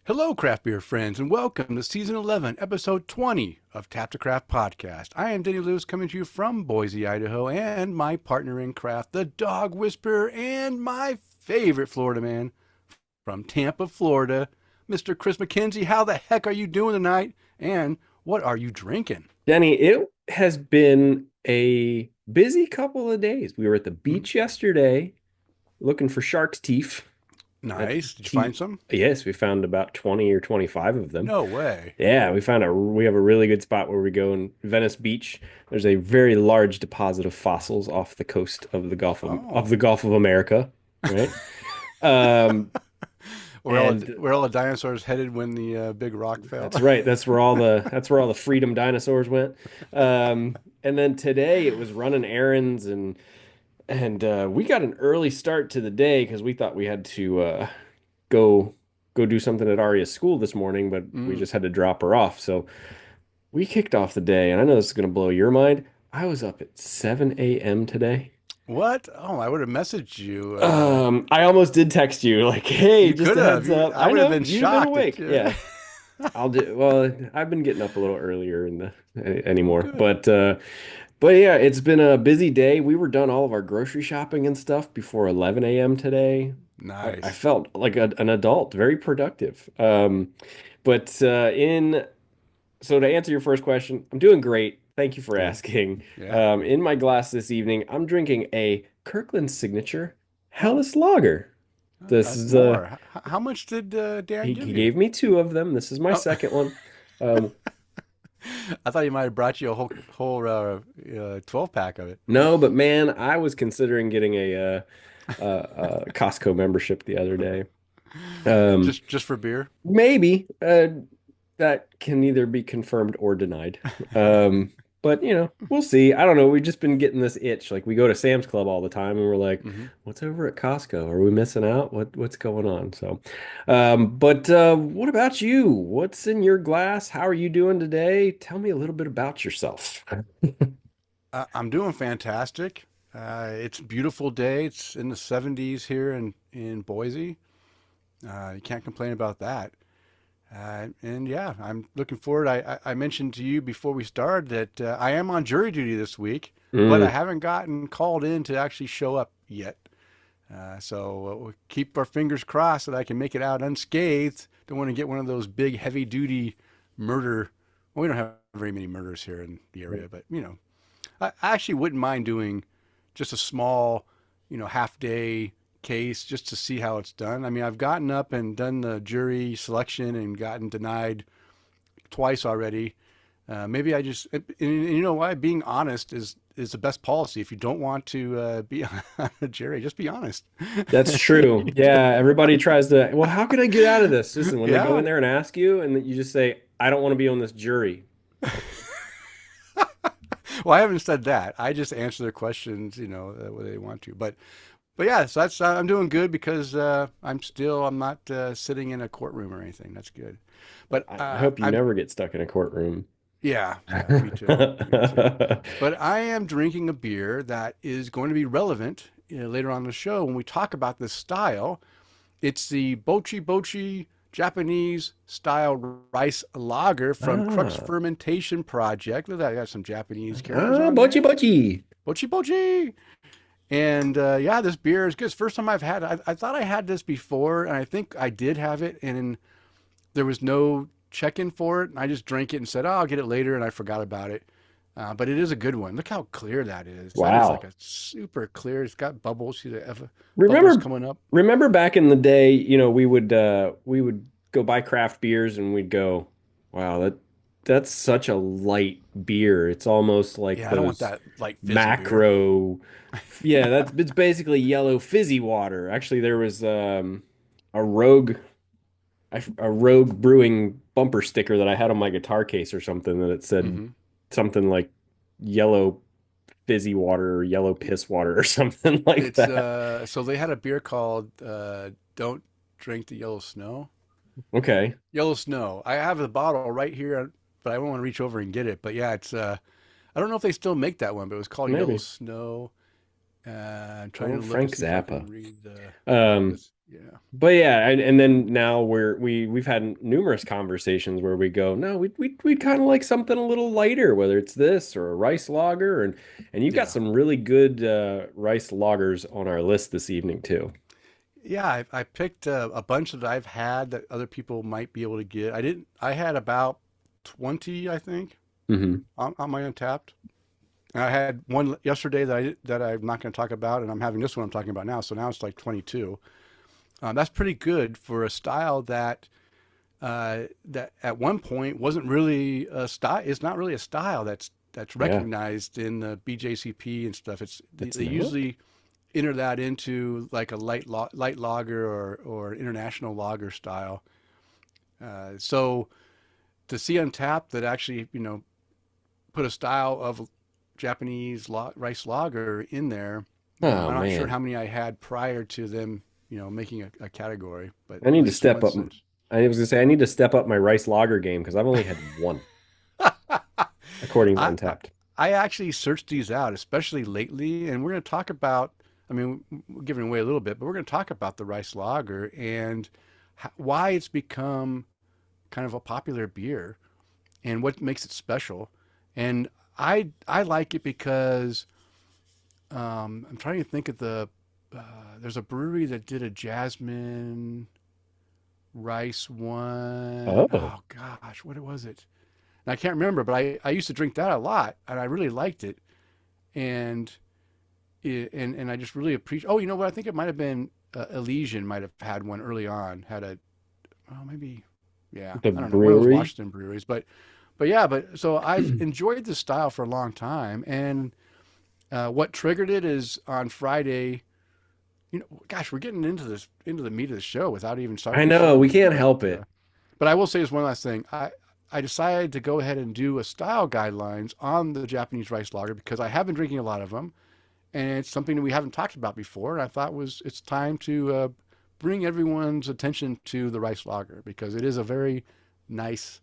Hello, craft beer friends, and welcome to Season 11, Episode 20 of Tap to Craft Podcast. I am Denny Luce coming to you from Boise, Idaho, and my partner in craft, the dog whisperer, and my favorite Florida man from Tampa, Florida, Mr. Kris McKenzie. How the heck are you doing tonight? And what are you drinking? Denny, it has been a busy couple of days. We were at the Mhm. beach yesterday looking for shark's teeth. Nice. Did you Teeth. find some? Yes, we found about 20 or 25 of them. No way. Yeah, we have a really good spot where we go in Venice Beach. There's a very large deposit of fossils off the coast of Oh. the Gulf of America, right? Um, and Where all the dinosaurs headed when the big rock fell? That's right. That's where all the freedom dinosaurs went. And then today it was running errands and we got an early start to the day because we thought we had to go go do something at Arya's school this morning, but we Mm. just had to drop her off. So we kicked off the day, and I know this is going to blow your mind. I was up at 7 a.m. today. What? Oh, I would have messaged you. I almost did text you like, "Hey, You just could a have. heads up." I I would have know been you'd have been shocked. awake. Yeah. I'll do well. I've been getting up a little earlier in the Oh, anymore, good. but yeah, it's been a busy day. We were done all of our grocery shopping and stuff before 11 a.m. today. I Nice. felt like an adult, very productive. But in so to answer your first question, I'm doing great. Thank you for Good. asking. Yeah. In my glass this evening, I'm drinking a Kirkland Signature Helles Lager. This That's is more. How much did Dan he give you? gave me two of them. This is my Oh, second one. Um, I thought he might have brought you a whole 12 pack of it. No, but man, I was considering getting a Costco membership the other day. Um, Just for beer. maybe that can either be confirmed or denied. But we'll see. I don't know. We've just been getting this itch. Like we go to Sam's Club all the time, and we're like, Hmm. "What's over at Costco? Are we missing out? What's going on?" So, but what about you? What's in your glass? How are you doing today? Tell me a little bit about yourself. I'm doing fantastic. It's a beautiful day. It's in the 70s here in Boise. You can't complain about that. And yeah, I'm looking forward. I mentioned to you before we started that I am on jury duty this week, but I Mm. haven't gotten called in to actually show up yet. We'll keep our fingers crossed that I can make it out unscathed. Don't want to get one of those big, heavy duty murder. Well, we don't have very many murders here in the area, but I actually wouldn't mind doing just a small, half day case just to see how it's done. I mean, I've gotten up and done the jury selection and gotten denied twice already. Maybe I just, and you know why? Being honest is the best policy. If you don't want to be on a jury, just be honest. That's true. Yeah, everybody tries to, well, how can I get out of this? Listen, when they go Yeah. in there and ask you, and you just say, I don't want to be on this jury. Well, I haven't said that. I just answer their questions, the way they want to. But yeah, so that's I'm doing good because I'm not sitting in a courtroom or anything. That's good. But I hope you I'm never get stuck in a courtroom. yeah, yeah, me too, me too. But I am drinking a beer that is going to be relevant later on in the show when we talk about this style. It's the Bochi Japanese style rice lager from Crux Ah, Fermentation Project. Look at that, I got some Japanese characters on Bochi there. Bochi. Bochi. And yeah, this beer is good. It's the first time I've had it. I thought I had this before, and I think I did have it, and there was no check-in for it. And I just drank it and said, "Oh, I'll get it later," and I forgot about it. But it is a good one. Look how clear that is. That is like Wow. a super clear. It's got bubbles. See the bubbles Remember, coming up. remember back in the day, we would go buy craft beers and we'd go, wow, that's such a light beer. It's almost like Yeah, I don't want those that like fizzy beer. macro. Yeah, it's basically yellow fizzy water. Actually, there was a Rogue Brewing bumper sticker that I had on my guitar case or something that it said Hmm. something like yellow fizzy water or yellow piss water or something like It's that. so they had a beer called "Don't Drink the Yellow Snow." Okay, Yellow Snow. I have the bottle right here, but I don't want to reach over and get it. But yeah, it's I don't know if they still make that one, but it was called Yellow maybe. Snow. I'm trying Oh, to look and Frank see if I Zappa. can read the Um, this. Yeah. But yeah, and then now we've had numerous conversations where we go, no, we'd kind of like something a little lighter, whether it's this or a rice lager, and you've got Yeah. some really good rice lagers on our list this evening too. Yeah, I picked a bunch that I've had that other people might be able to get. I didn't. I had about 20, I think, Hmm. on my Untapped. And I had one yesterday that I'm not going to talk about, and I'm having this one I'm talking about now. So now it's like 22. That's pretty good for a style that at one point wasn't really a style. It's not really a style that's Yeah, recognized in the BJCP and stuff. it's They not. usually enter that into like a light lager or international lager style. So to see Untapped that actually put a style of Japanese rice lager in there. Oh I'm not sure man, how many I had prior to them, making a category, but I at need to least the step ones up. that. I was gonna say I need to step up my rice lager game because I've only had one, according to I, I Untapped. I actually searched these out, especially lately, and we're going to talk about. I mean, we're giving away a little bit, but we're going to talk about the rice lager and why it's become kind of a popular beer and what makes it special. And I like it because I'm trying to think of there's a brewery that did a jasmine rice one. Oh, Oh gosh, what was it? And I can't remember, but I used to drink that a lot, and I really liked it. And and I just really appreciate. Oh, you know what? I think it might have been Elysian might have had one early on. Had a maybe, yeah, the I don't know, one of those brewery. Washington breweries. But yeah, but so I've enjoyed this style for a long time, and what triggered it is on Friday. Gosh, we're getting into the meat of the show without even I starting the know we show. can't help it. But I will say this one last thing. I decided to go ahead and do a style guidelines on the Japanese rice lager because I have been drinking a lot of them, and it's something that we haven't talked about before. And I thought it's time to bring everyone's attention to the rice lager because it is a very nice,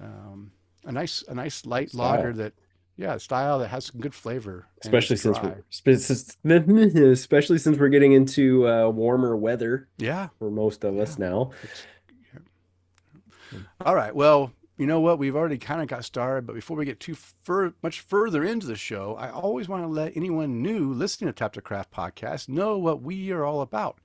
a nice light lager Style. that, yeah, style that has some good flavor and it's Especially since dry. especially since we're getting into warmer weather Yeah, for most of yeah. us now. It's yeah. All right. Well, you know what? We've already kind of got started, but before we get much further into the show, I always want to let anyone new listening to Tap to Craft podcast know what we are all about.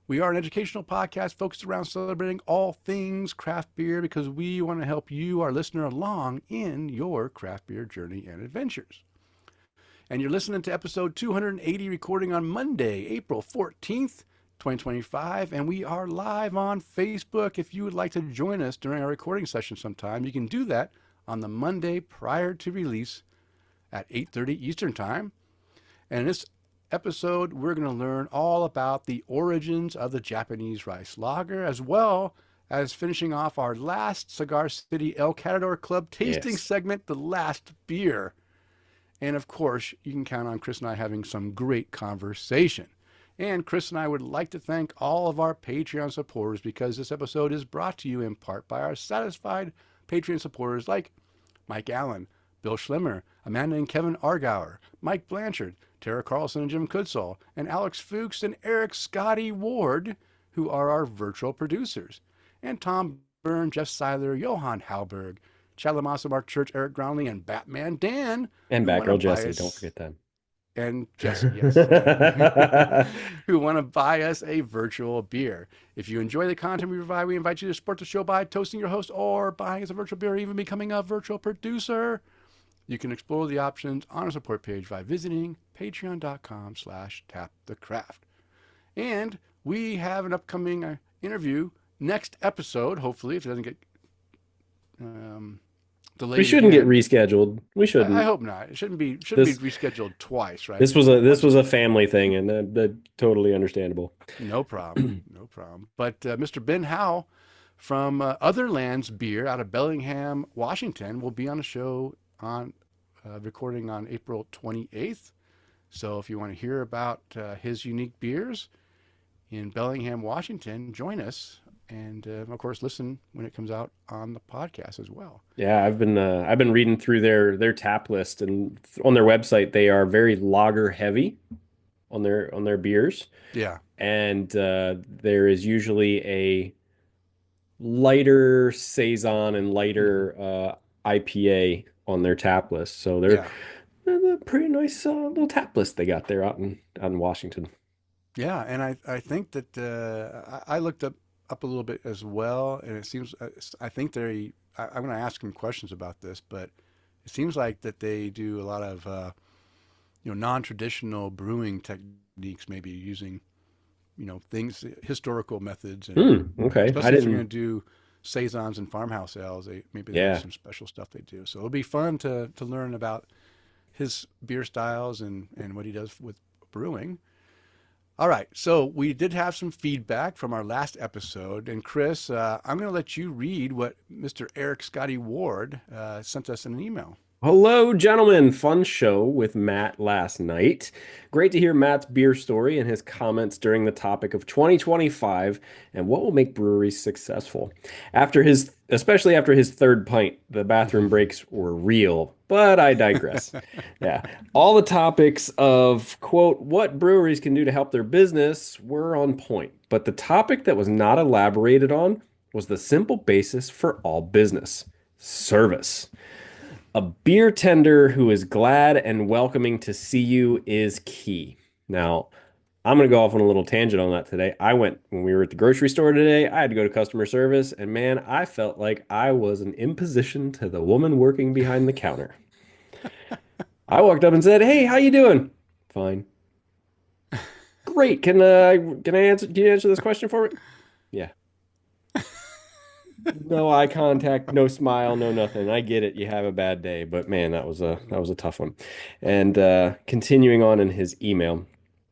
We are an educational podcast focused around celebrating all things craft beer because we want to help you, our listener, along in your craft beer journey and adventures. And you're listening to episode 280, recording on Monday, April 14th, 2025. And we are live on Facebook. If you would like to join us during our recording session sometime, you can do that on the Monday prior to release at 8:30 Eastern Time. And in this episode, we're going to learn all about the origins of the Japanese rice lager, as well as finishing off our last Cigar City El Catador Club tasting Yes. segment, the last beer. And of course, you can count on Kris and I having some great conversation. And Kris and I would like to thank all of our Patreon supporters because this episode is brought to you in part by our satisfied Patreon supporters like Mike Allen, Bill Schlemmer, Amanda and Kevin Argauer, Mike Blanchard, Tara Carlson and Jim Kudsall, and Alex Fuchs and Eric Scotty Ward, who are our virtual producers, and Tom Byrne, Jeff Seiler, Johan Halberg, Chad Lamassa, Mark Church, Eric Groundling, and Batman Dan, And who want to Batgirl buy Jesse, don't us, forget them. and Jesse, yes, who want to buy us a virtual beer. If you enjoy the content we provide, we invite you to support the show by toasting your host or buying us a virtual beer or even becoming a virtual producer. You can explore the options on our support page by visiting patreon.com/tapthecraft. And we have an upcoming interview next episode, hopefully, if it doesn't get um, We delayed shouldn't get again. rescheduled. We I shouldn't. hope not. It shouldn't be This rescheduled twice, right? this was a this Once, was a family thing, and that totally understandable. no problem, no problem. But Mr. Ben Howe from Other Lands Beer out of Bellingham, Washington, will be on the show on recording on April 28th. So if you want to hear about his unique beers in Bellingham, Washington, join us. And of course, listen when it comes out on the podcast as well. Yeah, I've been reading through their tap list, and on their website they are very lager heavy. on their beers, Yeah. and there is usually a lighter saison and Hmm. lighter IPA on their tap list. So Yeah. they're a pretty nice little tap list they got there out in Washington. Yeah. And I think that I looked up a little bit as well, and it seems I think I'm going to ask them questions about this, but it seems like that they do a lot of non-traditional brewing techniques, maybe using things, historical methods, and Okay. I especially if they're going didn't. to do saisons and farmhouse ales, maybe they have Yeah. some special stuff they do. So it'll be fun to learn about his beer styles and what he does with brewing. All right, so we did have some feedback from our last episode, and Kris, I'm going to let you read what Mr. Eric Scotty Ward sent us in an email. Hello, gentlemen. Fun show with Matt last night. Great to hear Matt's beer story and his comments during the topic of 2025 and what will make breweries successful. Especially after his third pint, the bathroom breaks were real, but I digress. Yeah. All the topics of, quote, what breweries can do to help their business were on point, but the topic that was not elaborated on was the simple basis for all business: service. A beer tender who is glad and welcoming to see you is key. Now, I'm going to go off on a little tangent on that today. When we were at the grocery store today, I had to go to customer service, and man, I felt like I was an imposition to the woman working behind the counter. I walked up and said, "Hey, how you doing?" "Fine." "Great. Can you answer this question for me?" "Yeah." No eye contact, no smile, no nothing. I get it. You have a bad day, but man, that was a tough one. And continuing on in his email,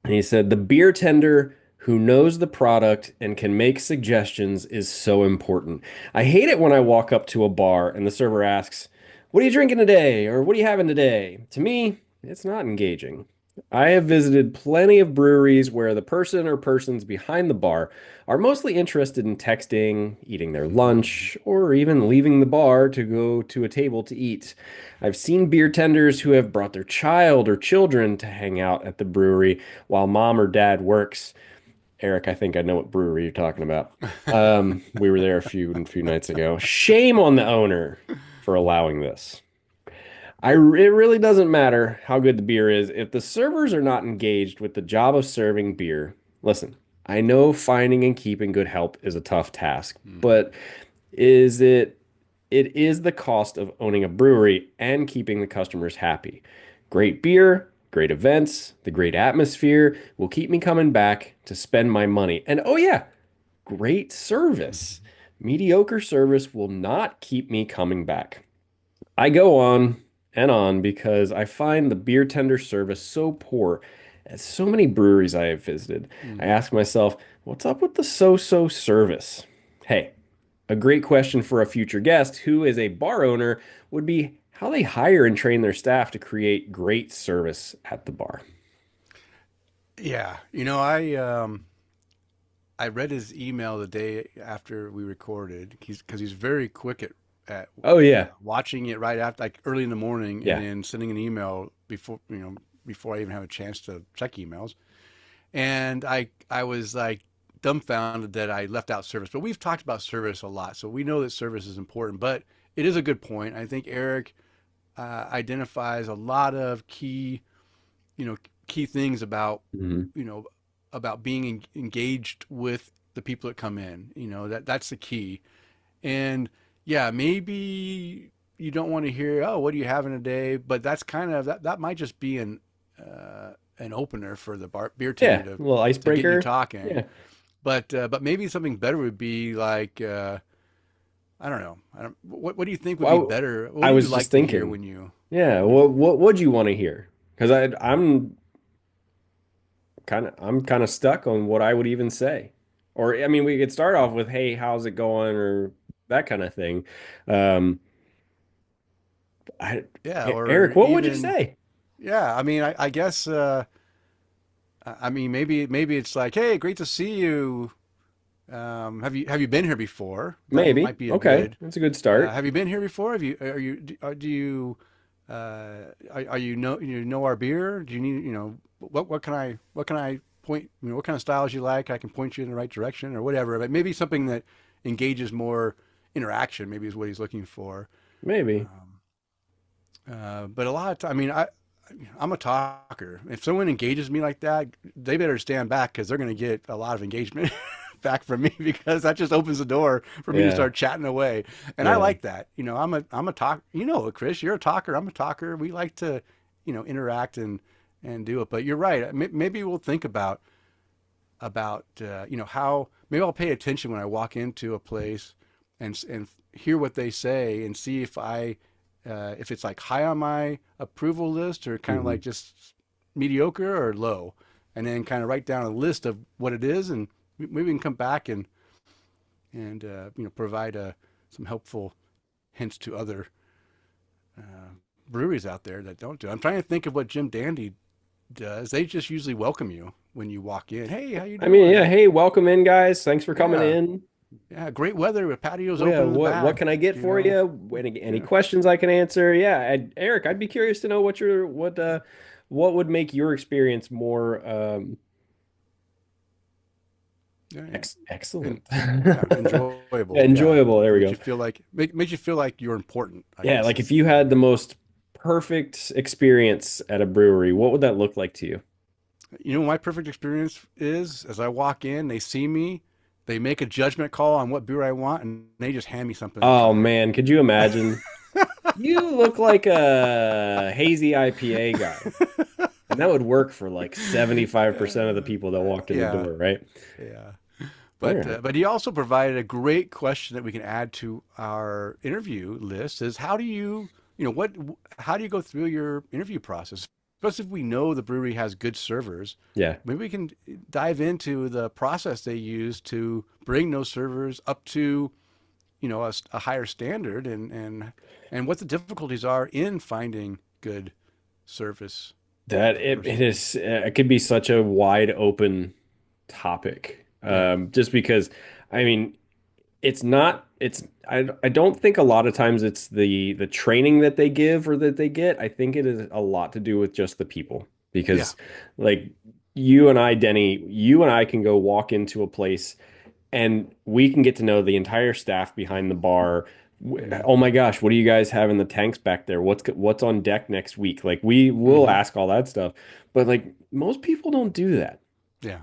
he said the beer tender who knows the product and can make suggestions is so important. I hate it when I walk up to a bar and the server asks, "What are you drinking today?" or "What are you having today?" To me, it's not engaging. I have visited plenty of breweries where the person or persons behind the bar are mostly interested in texting, eating their lunch, or even leaving the bar to go to a table to eat. I've seen beer tenders who have brought their child or children to hang out at the brewery while mom or dad works. Eric, I think I know what brewery you're talking about. We were there a few nights ago. Shame on the owner for allowing this. It really doesn't matter how good the beer is if the servers are not engaged with the job of serving beer. Listen, I know finding and keeping good help is a tough task, Hmm. but is it it is the cost of owning a brewery and keeping the customers happy. Great beer, great events, the great atmosphere will keep me coming back to spend my money. And oh yeah, great service. Mediocre service will not keep me coming back. I go on because I find the beer tender service so poor at so many breweries I have visited. I Hmm. ask myself, what's up with the so-so service? Hey, a great question for a future guest who is a bar owner would be how they hire and train their staff to create great service at the bar. Yeah, I read his email the day after we recorded. He's very quick at Oh yeah. watching it right after, like early in the morning, and Yeah. then sending an email before I even have a chance to check emails. And I was like dumbfounded that I left out service. But we've talked about service a lot, so we know that service is important. But it is a good point. I think Eric identifies a lot of you know, key things about, Mhm. you know, about being engaged with the people that come in. That's the key. And yeah, maybe you don't want to hear, "Oh, what are you having today?" But that's kind of that might just be an opener for the beer tender Yeah. A little to get you icebreaker. talking. Yeah. But maybe something better would be like, I don't know. What do you think would be Well, better? What I do you was just like to hear thinking, when you yeah, when you what would you want to hear? Because I'm kind of stuck on what I would even say. Or I mean, we could start off with, "Hey, how's it going?" or that kind of thing. Um, I, Yeah, or Eric, what would you even say? yeah. I mean, I guess I mean maybe it's like, "Hey, great to see you. Have you been here before?" That Maybe. might be a Okay, good. that's a good start. Have you been here before? Do you are you know our beer? Do you need, what can I point, what kind of styles you like? I can point you in the right direction or whatever. But maybe something that engages more interaction, maybe is what he's looking for. Maybe. But a lot of time, I'm a talker. If someone engages me like that, they better stand back because they're going to get a lot of engagement back from me because that just opens the door for me to Yeah. start chatting away. And I Yeah. like that. I'm a talk. Chris, you're a talker. I'm a talker. We like to, interact and do it. But you're right. Maybe we'll think about how maybe I'll pay attention when I walk into a place and hear what they say and see if it's like high on my approval list or kind of Hmm. like just mediocre or low, and then kind of write down a list of what it is, and maybe we can come back and provide some helpful hints to other breweries out there that don't do it. I'm trying to think of what Jim Dandy does. They just usually welcome you when you walk in. Hey, how you I mean, yeah. doing? Hey, welcome in, guys. Thanks for coming Yeah, in. yeah, great weather with patios Well, yeah, open in the what back. can I get You for know, you? Any yeah, questions I can answer? Yeah, Eric, I'd be curious to know what would make your experience more yeah, yeah. And excellent. yeah, enjoyable. Yeah, Enjoyable. There we makes go. you feel like makes you feel like you're important. I Yeah, guess like if is you the had the most perfect experience at a brewery, what would that look like to you? my perfect experience is as I walk in, they see me, they make a judgment call on what beer I want, and they just hand me something to Oh try. man, could you imagine? You look like a hazy IPA guy. And that would work for like 75% of the people that walked in the Yeah, door, right? yeah. All But right. he also provided a great question that we can add to our interview list is how do how do you go through your interview process? Especially if we know the brewery has good servers, Yeah. maybe we can dive into the process they use to bring those servers up to a higher standard and what the difficulties are in finding good service That it personnel. is it could be such a wide open topic. Yeah. Just because I mean it's not I don't think a lot of times it's the training that they give or that they get. I think it is a lot to do with just the people Yeah. because like you and I, Denny, you and I can go walk into a place and we can get to know the entire staff behind the bar. Hmm. Oh my gosh, what do you guys have in the tanks back there? What's on deck next week? Like we will Hmm. ask all that stuff, but like most people don't do that. Yeah.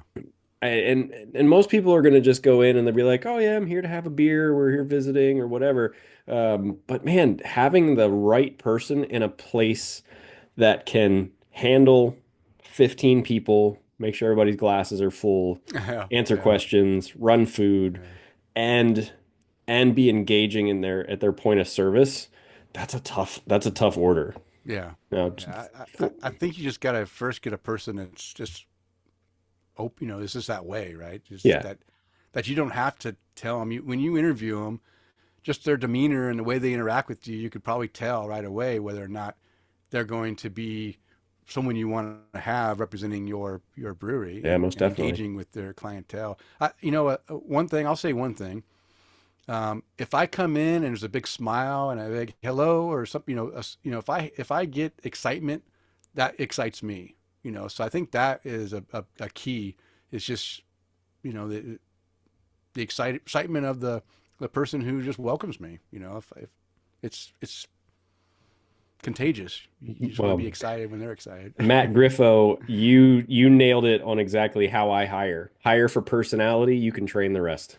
And most people are going to just go in and they'll be like, "Oh yeah, I'm here to have a beer. We're here visiting or whatever." But man, having the right person in a place that can handle 15 people, make sure everybody's glasses are full, Yeah. answer Yeah. questions, run food, Yeah. and be engaging in their at their point of service, that's a tough order. Yeah. Now, Yeah. I think you just got to first get a person that's just open, it's just that way, right? Just yeah, that you don't have to tell them. When you interview them, just their demeanor and the way they interact with you, you could probably tell right away whether or not they're going to be someone you want to have representing your brewery yeah, most and definitely. engaging with their clientele. One thing I'll say one thing. If I come in and there's a big smile and a big hello or something, if I get excitement, that excites me. So I think that is a key. It's just the excitement of the person who just welcomes me. If it's contagious. You just want to be Well, excited when they're excited. Matt Griffo, you nailed it on exactly how I hire. Hire for personality, you can train the rest.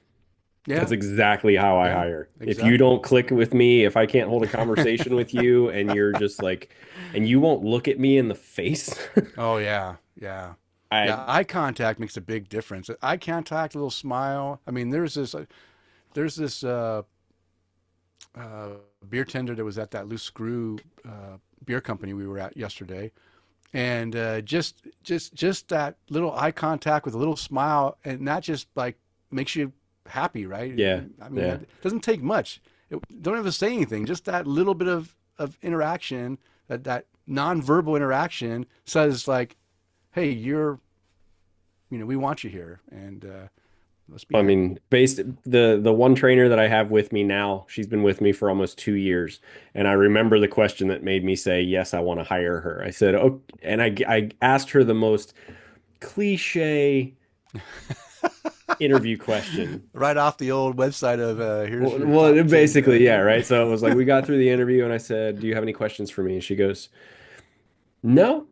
That's Yeah, exactly how I yeah, hire. If you exactly. don't click with me, if I can't hold a conversation with you and you're just like, and you won't look at me in the face, Oh yeah, yeah, I, yeah. Eye contact makes a big difference. Eye contact, a little smile. I mean, there's this uh, beer tender that was at that Loose Screw beer company we were at yesterday, and just that little eye contact with a little smile, and that just like makes you happy, right? yeah, I mean, yeah. it doesn't take much. Don't have to say anything. Just that little bit of interaction, that nonverbal interaction says like, "Hey, we want you here," and Let's be I happy. mean, based the one trainer that I have with me now, she's been with me for almost 2 years, and I remember the question that made me say, "Yes, I want to hire her." I said, "Oh," and I asked her the most cliche interview question. Right off the old website of here's your Well, top 10. basically, yeah, right. So it was like we got through the interview, and I said, "Do you have any questions for me?" And she goes, "No."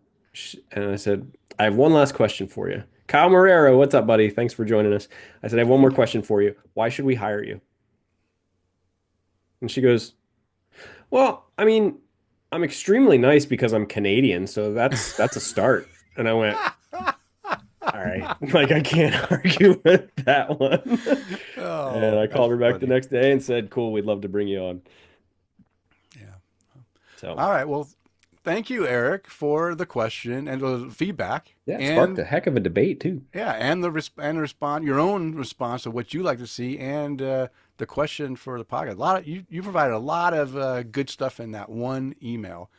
And I said, "I have one last question for you." Kyle Marrero, what's up, buddy? Thanks for joining us. I said, "I have one Hey, more Kyle. question for you. Why should we hire you?" And she goes, "Well, I mean, I'm extremely nice because I'm Canadian, so that's a start." And I went, "All right, like I can't argue with that one." And Oh, I that's called her back the funny. next day and said, "Cool, we'd love to bring you on." Yeah. So, All right. Well, thank you, Eric, for the question and the feedback, yeah, it sparked and a heck of a debate too. yeah, and the respond your own response of what you like to see, and the question for the podcast. A lot of you provided a lot of good stuff in that one email.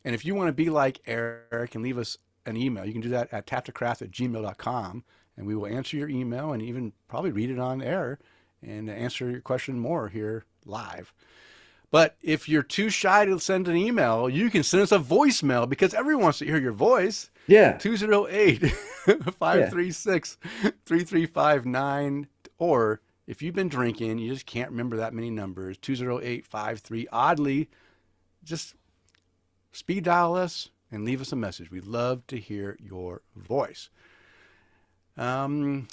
And if you want to be like Eric and leave us an email, you can do that at taptocraft@gmail.com, and we will answer your email and even probably read it on air and answer your question more here live. But if you're too shy to send an email, you can send us a voicemail because everyone wants to hear your voice. Yeah, 208 yeah. 536 3359. Or if you've been drinking, you just can't remember that many numbers, 20853. Oddly, just speed dial us and leave us a message. We'd love to hear your voice. Um,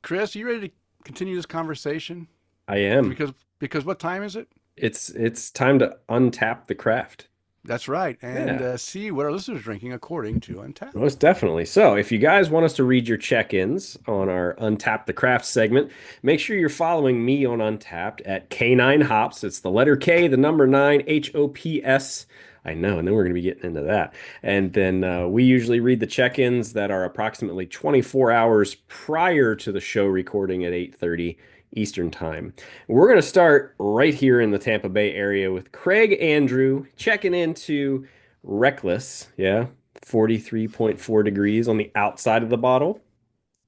Kris, are you ready to continue this conversation? I am. Because what time is it? It's time to untap the craft. That's right, and Yeah. see what our listeners are drinking according to Untapped. Most definitely. So, if you guys want us to read your check-ins on our Untap the Craft segment, make sure you're following me on Untapped at K9 Hops. It's the letter K, the number 9, HOPS. I know, and then we're going to be getting into that. And then we usually read the check-ins that are approximately 24 hours prior to the show recording at 8:30 Eastern Time. We're going to start right here in the Tampa Bay area with Craig Andrew checking into Reckless. Yeah. 43.4 degrees on the outside of the bottle.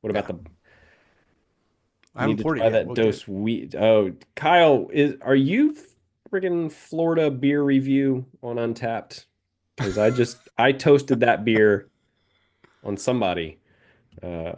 What about Yeah, the I haven't need to poured it try yet. that We'll get. dose wheat? Oh, Kyle, are you friggin' Florida beer review on Untapped? Because I toasted that beer on somebody a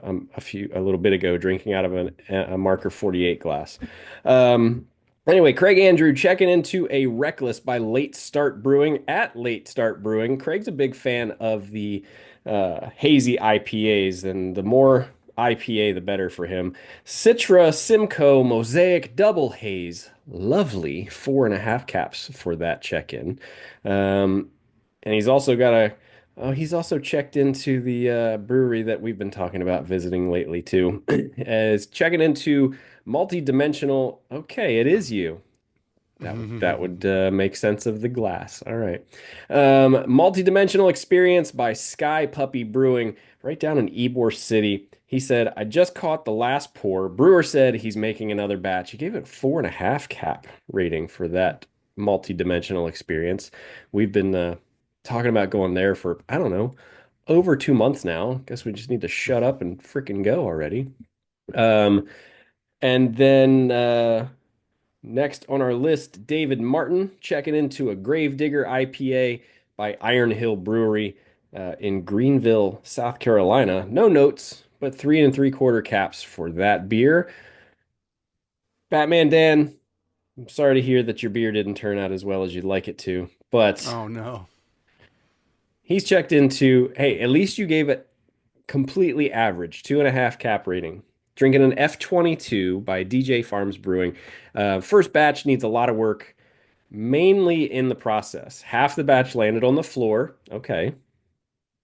little bit ago, drinking out of a Marker 48 glass. Um, anyway, Craig Andrew checking into a Reckless by Late Start Brewing at Late Start Brewing. Craig's a big fan of the hazy IPAs, and the more IPA, the better for him. Citra Simcoe Mosaic Double Haze. Lovely 4.5 caps for that check-in. And he's also got a Oh, he's also checked into the brewery that we've been talking about visiting lately too. As checking into multi-dimensional. Okay, it is you. That would make sense of the glass. All right. Multi-dimensional experience by Sky Puppy Brewing, right down in Ybor City. He said, "I just caught the last pour." Brewer said he's making another batch. He gave it 4.5 cap rating for that multi-dimensional experience. We've been talking about going there for, I don't know, over 2 months now. Guess we just need to shut up and freaking go already. Um, and then next on our list, David Martin checking into a Gravedigger IPA by Iron Hill Brewery in Greenville, South Carolina. No notes, but 3 3/4 caps for that beer. Batman Dan, I'm sorry to hear that your beer didn't turn out as well as you'd like it to, but Oh no. he's checked into, hey, at least you gave it completely average, 2.5 cap rating. Drinking an F22 by DJ Farms Brewing. First batch needs a lot of work, mainly in the process. Half the batch landed on the floor. Okay.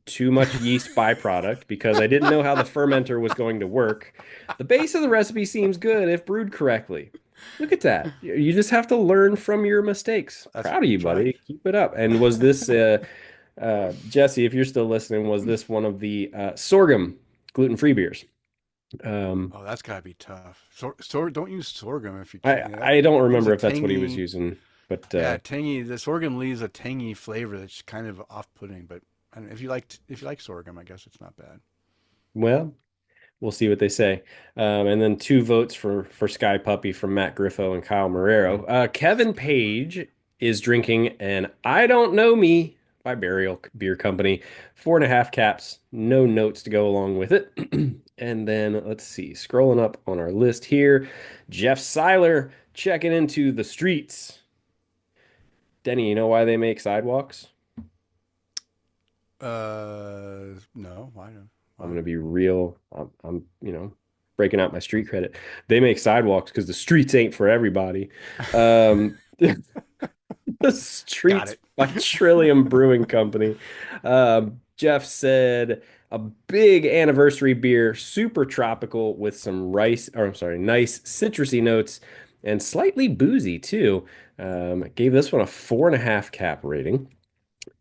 Too much yeast byproduct because I didn't know how the fermenter was going to work. The base of the recipe seems good if brewed correctly. Look at that. You just have to learn from your mistakes. That's Proud of you, right. buddy. Keep it up. And was this, Jesse, if you're still listening, was this one of the sorghum gluten-free beers? Um, Oh, that's gotta be tough. Don't use sorghum if you I can. That I don't leaves remember a if that's what he was tangy. using, but Yeah, tangy. The sorghum leaves a tangy flavor that's kind of off-putting. But I don't know, if you like sorghum, I guess it's not bad. well, We'll see what they say. And then 2 votes for Sky Puppy from Matt Griffo and Kyle Marrero. Kevin Page is drinking an I Don't Know Me by Burial Beer Company. 4.5 caps, no notes to go along with it. And then let's see, scrolling up on our list here, Jeff Seiler checking into the streets. Denny, you know why they make sidewalks? No, why don't? I'm Why? gonna be real. I'm breaking out my street credit. They make sidewalks because the streets ain't for everybody. The Got streets it. by Trillium Brewing Company. Jeff said a big anniversary beer, super tropical with some rice, or I'm sorry, nice citrusy notes and slightly boozy too. Gave this one a 4.5 cap rating.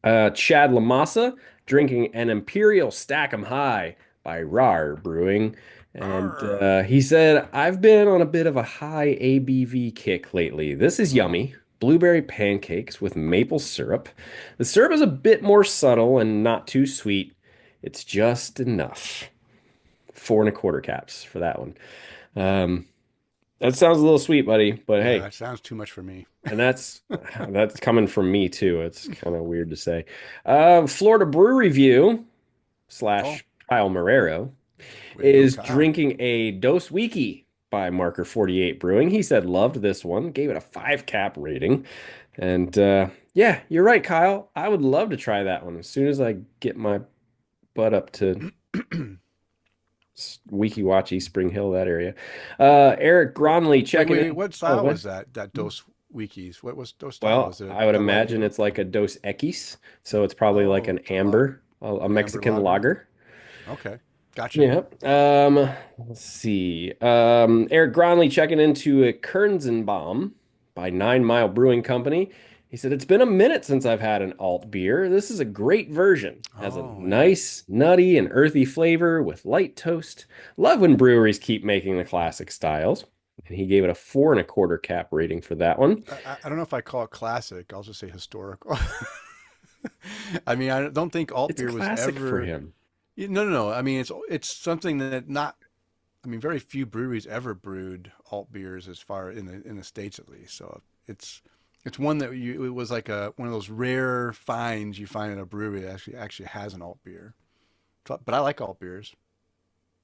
Chad Lamassa drinking an Imperial Stack 'em High by Rar Brewing. And Arr. he said, I've been on a bit of a high ABV kick lately. This is Oh, yummy. Blueberry pancakes with maple syrup. The syrup is a bit more subtle and not too sweet. It's just enough. 4.25 caps for that one. Um, that sounds a little sweet, buddy, but yeah, hey, that sounds too much for me. and that's coming from me too. It's kind of weird to say. Florida Brew Review Oh, slash Kyle Marrero way to go, is Kyle. drinking a Dos Wiki by Marker 48 Brewing. He said loved this one, gave it a 5 cap rating. And yeah, you're right, Kyle. I would love to try that one as soon as I get my butt up to Weeki Watchy, Spring Hill, that area. Eric Gronley Wait, checking wait, in. what Oh, style what? was that? That Dos Wikis. What style Well, was it? I would A light imagine ale? it's like a Dos Equis, so it's probably like Oh, an amber, a amber Mexican lager. lager. Okay, gotcha. Yeah. Let's see. Eric Gronley checking into a Kernzenbaum by 9 Mile Brewing Company. He said, it's been a minute since I've had an alt beer. This is a great version. Has a Oh, yeah. nice, nutty, and earthy flavor with light toast. Love when breweries keep making the classic styles. And he gave it a 4.25 cap rating for that one. I don't know if I call it classic. I'll just say historical. I mean, I don't think alt It's a beer was classic for ever. him. No, no, no. I mean, it's something that not. I mean, very few breweries ever brewed alt beers as far in the states at least. So it's one that it was like a one of those rare finds you find in a brewery that actually has an alt beer. So, but I like alt beers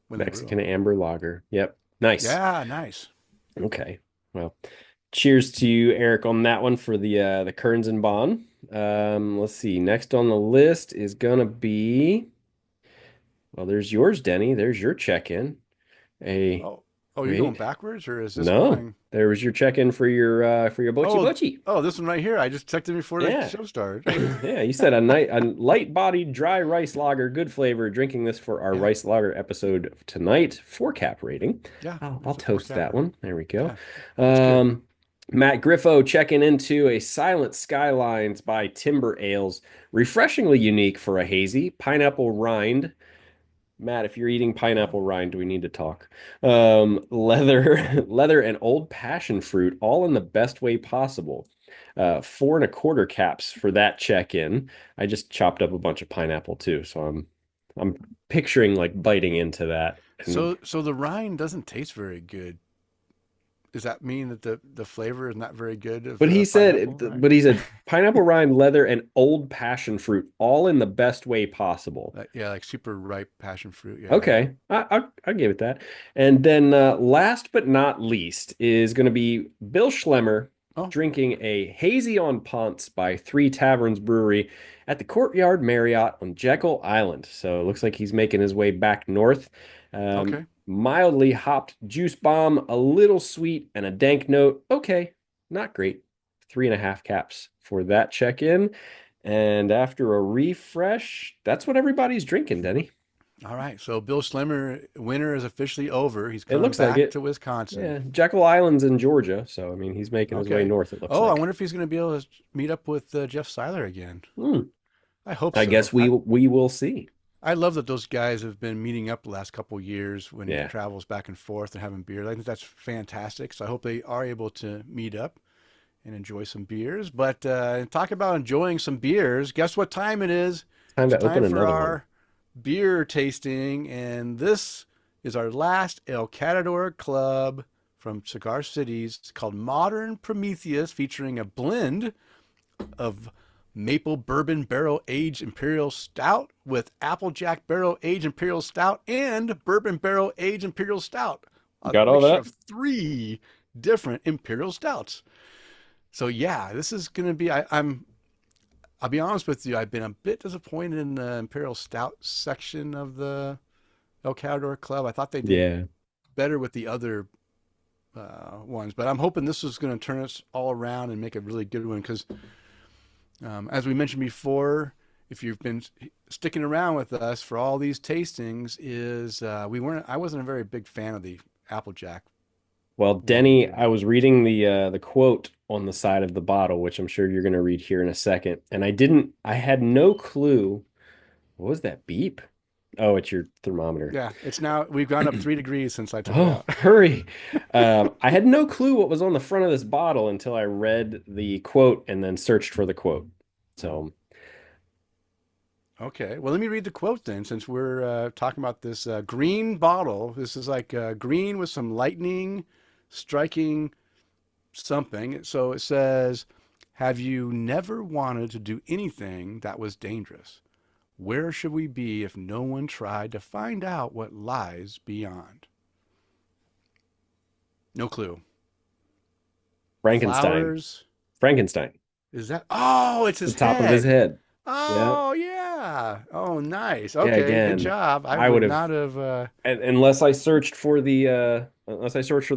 when they brew Mexican them. amber lager. Yep. Nice. Yeah, nice. Okay. Well, cheers to you, Eric, on that one for the Kearns and Bond. Let's see. Next on the list is gonna be, well, there's yours, Denny. There's your check-in. A Oh, oh, you're going wait. backwards, or is this No. going? There was your check-in for your Bochi Oh, Bochi. oh, this one right here. I just checked it before the Yeah. show started. Yeah, you said a light-bodied dry rice lager, good flavor. Drinking this for our Yeah, rice lager episode tonight. 4 cap rating. yeah. I'll It's a four toast that capper. one. There we go. Yeah, that's good. Um, Matt Griffo checking into a Silent Skylines by Timber Ales. Refreshingly unique for a hazy. Pineapple rind. Matt, if you're eating Oh, pineapple rind, do we need to talk? Leather, leather, and old passion fruit, all in the best way possible. 4.25 caps for that check-in. I just chopped up a bunch of pineapple too, so I'm picturing like biting into that. And so the rind doesn't taste very good. Does that mean that the flavor is not very good of but he pineapple said, rind? but he said pineapple rind, leather, and old passion fruit, all in the best way possible. Yeah, like super ripe passion fruit. Yeah. Okay, I'll give it that. And then last but not least is going to be Bill Schlemmer Oh, drinking a Hazy on Ponce by Three Taverns Brewery at the Courtyard Marriott on Jekyll Island. So it looks like he's making his way back north. okay. Mildly hopped juice bomb, a little sweet, and a dank note. Okay, not great. 3.5 caps for that check-in. And after a refresh, that's what everybody's drinking, Denny. All right. So Bill Slimmer winter is officially over. He's It coming looks like back it. to Wisconsin. Yeah, Jekyll Island's in Georgia, so I mean he's making his way Okay. north, it looks Oh, I like. wonder if he's going to be able to meet up with Jeff Seiler again. Hmm. I hope I so. guess we will see. I love that those guys have been meeting up the last couple of years when he Yeah. travels back and forth and having beer. I think that's fantastic. So I hope they are able to meet up and enjoy some beers. But talk about enjoying some beers. Guess what time it is? Time It's to open time for another one. our beer tasting. And this is our last El Catador Club from Cigar Cities. It's called Modern Prometheus, featuring a blend of maple bourbon barrel aged imperial stout with applejack barrel aged imperial stout and bourbon barrel aged imperial stout. A Got all mixture that? of three different imperial stouts. So yeah, this is gonna be. I'll be honest with you. I've been a bit disappointed in the imperial stout section of the El Calor Club. I thought they did Yeah. better with the other ones, but I'm hoping this is going to turn us all around and make a really good one. Because as we mentioned before, if you've been sticking around with us for all these tastings, is I wasn't a very big fan of the Applejack Well, one. Denny, I was reading the quote on the side of the bottle, which I'm sure you're going to read here in a second, and I had no clue. What was that beep? Oh, it's your thermometer. Yeah, we've gone up 3 degrees since I took it Oh, out. hurry. I had no clue what was on the front of this bottle until I read the quote and then searched for the quote. So, Okay, well, let me read the quote then, since we're talking about this green bottle. This is like green with some lightning striking something. So it says, have you never wanted to do anything that was dangerous? Where should we be if no one tried to find out what lies beyond? No clue. Frankenstein. Flowers? Frankenstein. Is that? Oh, it's The his top of his head. head. Yeah. Oh, yeah. Oh, nice. Yeah, Okay, good again, job. I I would would have not have. unless I searched for the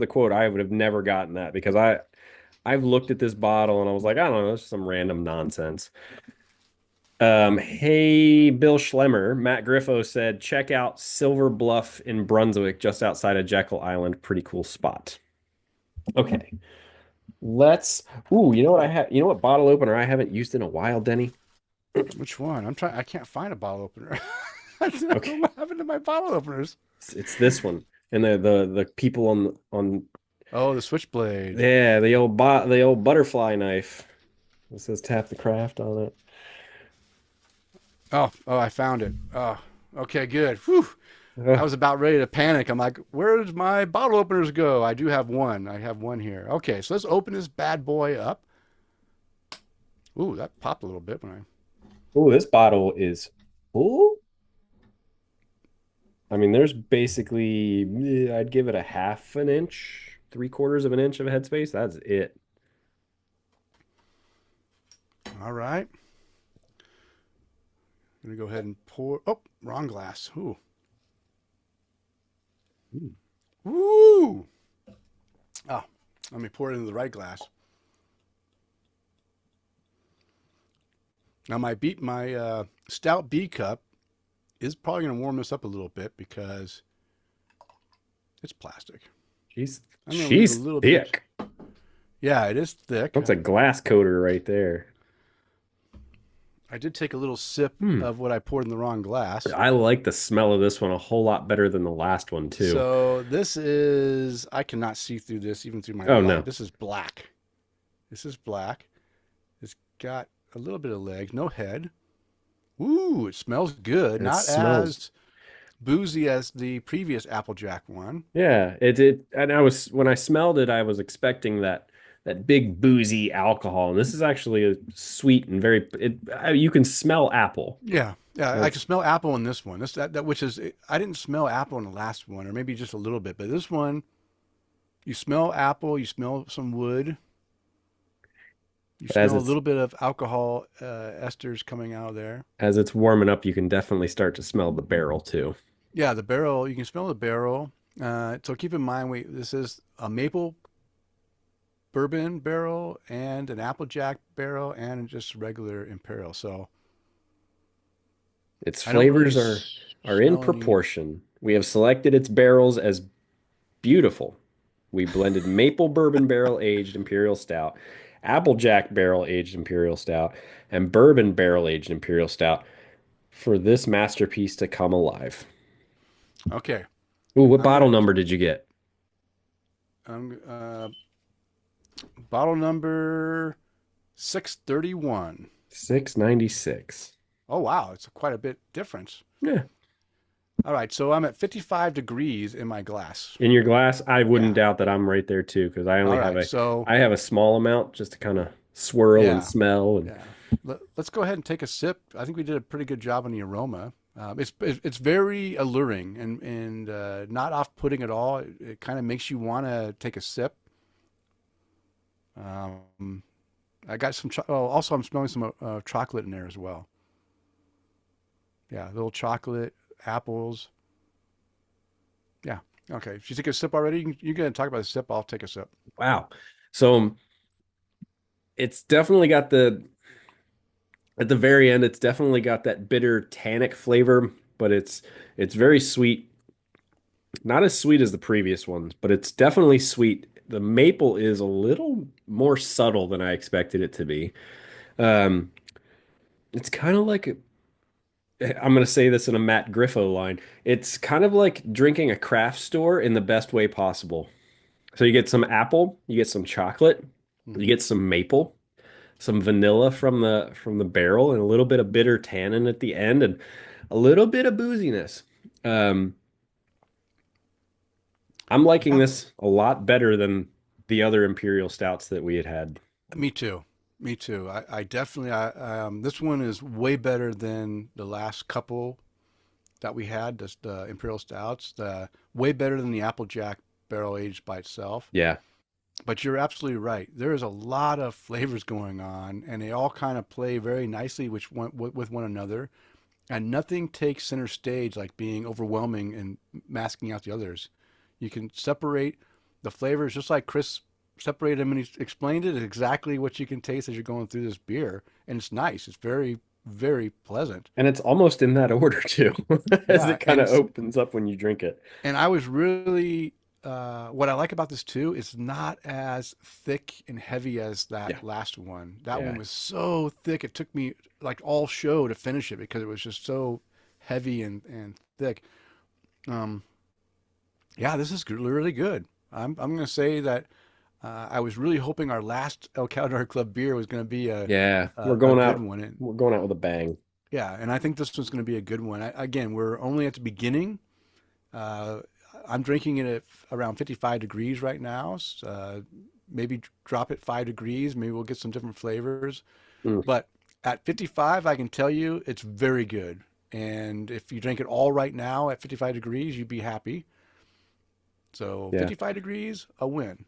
quote, I would have never gotten that because I've looked at this bottle and I was like, I don't know, it's some random nonsense. Hey, Bill Schlemmer, Matt Griffo said, check out Silver Bluff in Brunswick, just outside of Jekyll Island. Pretty cool spot. Okay, let's. Ooh, you know what I have? You know what bottle opener I haven't used in a while, Denny? Which one? I'm trying. I can't find a bottle opener. I don't know Okay, what happened to my bottle openers. it's this one, and the people on Oh, the switchblade. yeah the old butterfly knife. It says tap the craft on it. Oh, I found it. Oh, okay, good. Whew. I Ugh. was about ready to panic. I'm like, where does my bottle openers go? I do have one. I have one here. Okay, so let's open this bad boy up. Ooh, that popped a little bit when I. Ooh, this bottle is full. I mean, there's basically, I'd give it a half an inch, 3/4 of an inch of headspace. That's it. All right. I'm gonna go ahead and pour. Oh, wrong glass. Ooh. Mm. Ooh. Oh, let me pour it into the right glass. Now my stout B cup is probably going to warm this up a little bit because it's plastic. She's I'm going to leave a she's little bit. thick. Yeah, it is thick. That's a glass coater right there. I did take a little sip Hmm. of what I poured in the wrong glass. I like the smell of this one a whole lot better than the last one too. So this is, I cannot see through this even through my Oh light. no. This is black. This is black. It's got a little bit of legs, no head. Ooh, it smells good. It Not smells. as boozy as the previous Applejack one. Yeah, it and I was when I smelled it, I was expecting that big boozy alcohol, and this is actually a sweet and very you can smell apple. Yeah, yeah, I can That's smell apple in this one. That which is I didn't smell apple in the last one, or maybe just a little bit, but this one you smell apple, you smell some wood, you as smell a it's little bit of alcohol esters coming out of there. as it's warming up, you can definitely start to smell the barrel too. Yeah, the barrel, you can smell the barrel. So keep in mind, this is a maple bourbon barrel and an applejack barrel and just regular imperial. So Its I don't really flavors are in smell any. proportion. We have selected its barrels as beautiful. We blended maple bourbon barrel aged imperial stout, applejack barrel aged imperial stout, and bourbon barrel aged imperial stout for this masterpiece to come alive. Okay, Ooh, what I'm bottle gonna. number did you get? I'm bottle number 631. 696. Oh wow, it's quite a bit difference. Yeah. All right, so I'm at 55 degrees in my glass. In your glass, I wouldn't Yeah. doubt that I'm right there too, because All right, so I have a small amount just to kind of swirl and yeah, smell and yeah. Let's go ahead and take a sip. I think we did a pretty good job on the aroma. It's very alluring and not off-putting at all. It kind of makes you want to take a sip. Um, I got some. Also, I'm smelling some chocolate in there as well. Yeah, little chocolate, apples. Yeah. Okay. If you take a sip already, you can talk about a sip. I'll take a sip. wow. So it's definitely got the at the very end, it's definitely got that bitter tannic flavor, but it's very sweet. Not as sweet as the previous ones, but it's definitely sweet. The maple is a little more subtle than I expected it to be. Um, it's kind of like I'm going to say this in a Matt Griffo line. It's kind of like drinking a craft store in the best way possible. So you get some apple, you get some chocolate, you Hmm. get some maple, some vanilla from the barrel, and a little bit of bitter tannin at the end, and a little bit of booziness. Um, I'm liking Yeah, this a lot better than the other imperial stouts that we had had. me too. Me too. I definitely. This one is way better than the last couple that we had. Just the Imperial Stouts. The way better than the Applejack barrel aged by itself. Yeah, But you're absolutely right. There is a lot of flavors going on, and they all kind of play very nicely with one another. And nothing takes center stage like being overwhelming and masking out the others. You can separate the flavors just like Kris separated them and he explained it. It's exactly what you can taste as you're going through this beer. And it's nice. It's very, very pleasant. and it's almost in that order too, as Yeah. it kind of opens up when you drink it. And I was really, what I like about this too is not as thick and heavy as Yeah, that last one. That one yeah. was so thick. It took me like all show to finish it because it was just so heavy and thick. Um, yeah, this is really good. I'm going to say that I was really hoping our last El Calder Club beer was going to be Yeah, a good one. And we're going out with a bang. yeah, and I think this one's going to be a good one. Again, we're only at the beginning. Uh, I'm drinking it at around 55 degrees right now. Maybe drop it 5 degrees. Maybe we'll get some different flavors. Mm, But at 55, I can tell you it's very good. And if you drink it all right now at 55 degrees, you'd be happy. So yeah. 55 degrees, a win.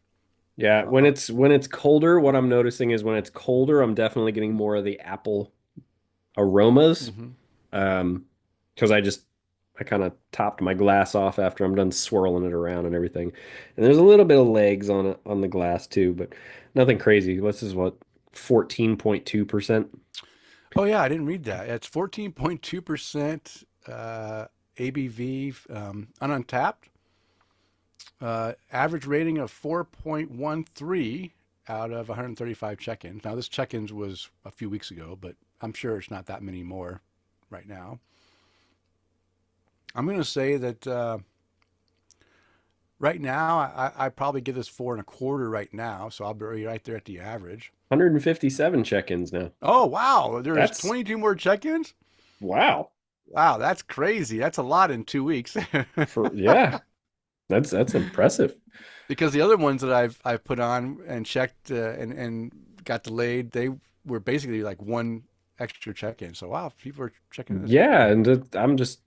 Yeah, Uh, when it's colder, what I'm noticing is when it's colder, I'm definitely getting more of the apple aromas. mhm. Because I kind of topped my glass off after I'm done swirling it around and everything. And there's a little bit of legs on it on the glass too, but nothing crazy. This is what 14.2%. Oh yeah, I didn't read that. It's 14.2% ABV ununtapped. Average rating of 4.13 out of 135 check-ins. Now this check-ins was a few weeks ago, but I'm sure it's not that many more right now. I'm going to say that right now I probably give this 4.25 right now, so I'll be right there at the average. 157 check-ins now. Oh wow, there's That's 22 more check-ins. wow. Wow, that's crazy. That's a lot in 2 weeks. For yeah, that's impressive. Because the other ones that I've put on and checked and got delayed, they were basically like one extra check-in. So wow, people are checking this out. Yeah, and I'm just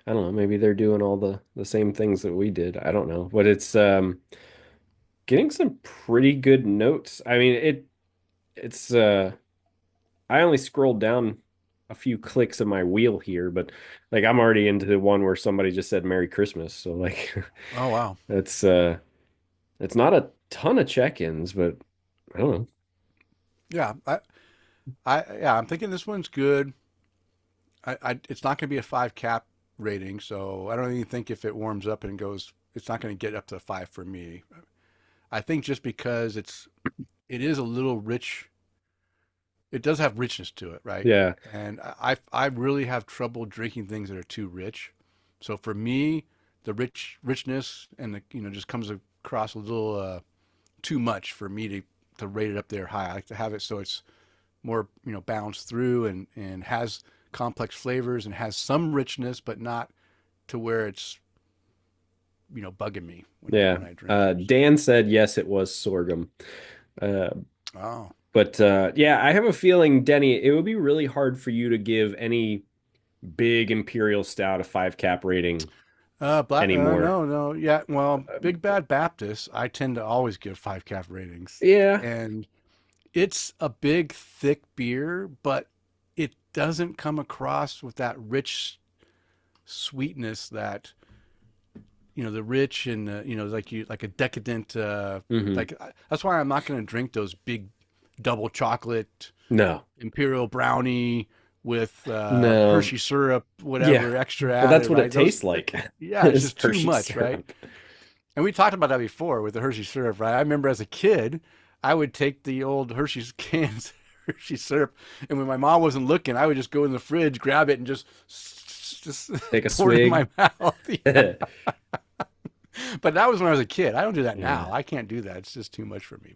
I don't know, maybe they're doing all the same things that we did. I don't know, but it's getting some pretty good notes. I mean, it's I only scrolled down a few clicks of my wheel here, but like I'm already into the one where somebody just said Merry Christmas. So like Oh wow. it's it's not a ton of check-ins, but I don't know. Yeah, yeah, I'm thinking this one's good. It's not going to be a five cap rating, so I don't even think if it warms up and goes, it's not going to get up to 5 for me. I think just because it is a little rich. It does have richness to it, right? Yeah. And I really have trouble drinking things that are too rich. So for me, the richness and the just comes across a little too much for me to rate it up there high. I like to have it so it's more balanced through and has complex flavors and has some richness, but not to where it's bugging me Yeah. when I drink it. So. Dan said yes, it was sorghum. Uh, Oh, but yeah, I have a feeling, Denny, it would be really hard for you to give any big imperial stout a 5 cap rating anymore. no, no, yeah. Well, Big Bad Baptist, I tend to always give 5 cap ratings, Yeah. and it's a big, thick beer, but it doesn't come across with that rich sweetness that the rich and like a decadent Hmm. that's why I'm not going to drink those big double chocolate No. imperial brownie with No. Hershey syrup, Yeah. whatever extra Well, that's added, what it right? Those, tastes like. yeah, it's Is just too Hershey much, right? syrup. And we talked about that before with the Hershey syrup, right? I remember as a kid, I would take the old Hershey's cans, Hershey syrup, and when my mom wasn't looking, I would just go in the fridge, grab it, and just Take a pour it in my swig. mouth. Yeah. Yeah. But that was when I was a kid. I don't do that now. I can't do that. It's just too much for me.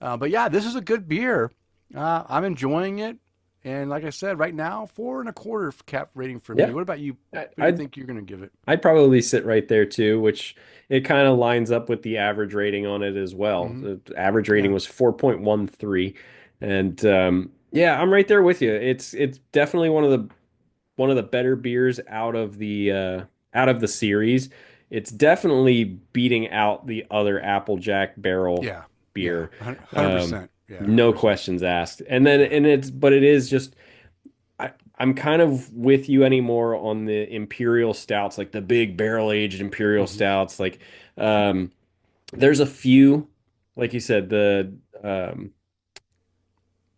But yeah, this is a good beer. I'm enjoying it. And like I said, right now, 4.25 cap rating for me. Yeah. What about you? I- What do you I'd think you're going to give it? I'd probably sit right there too, which it kind of lines up with the average rating on it as well. Hmm. The average rating Yeah. was 4.13. And yeah, I'm right there with you. It's definitely one of the better beers out of the series. It's definitely beating out the other Applejack barrel Yeah. Yeah. beer. Um, 100%. Yeah. no 100%. questions asked. And then Yeah. and it's but it is just I'm kind of with you anymore on the imperial stouts, like the big barrel aged imperial Hmm. stouts. Like um there's a few, like you said, the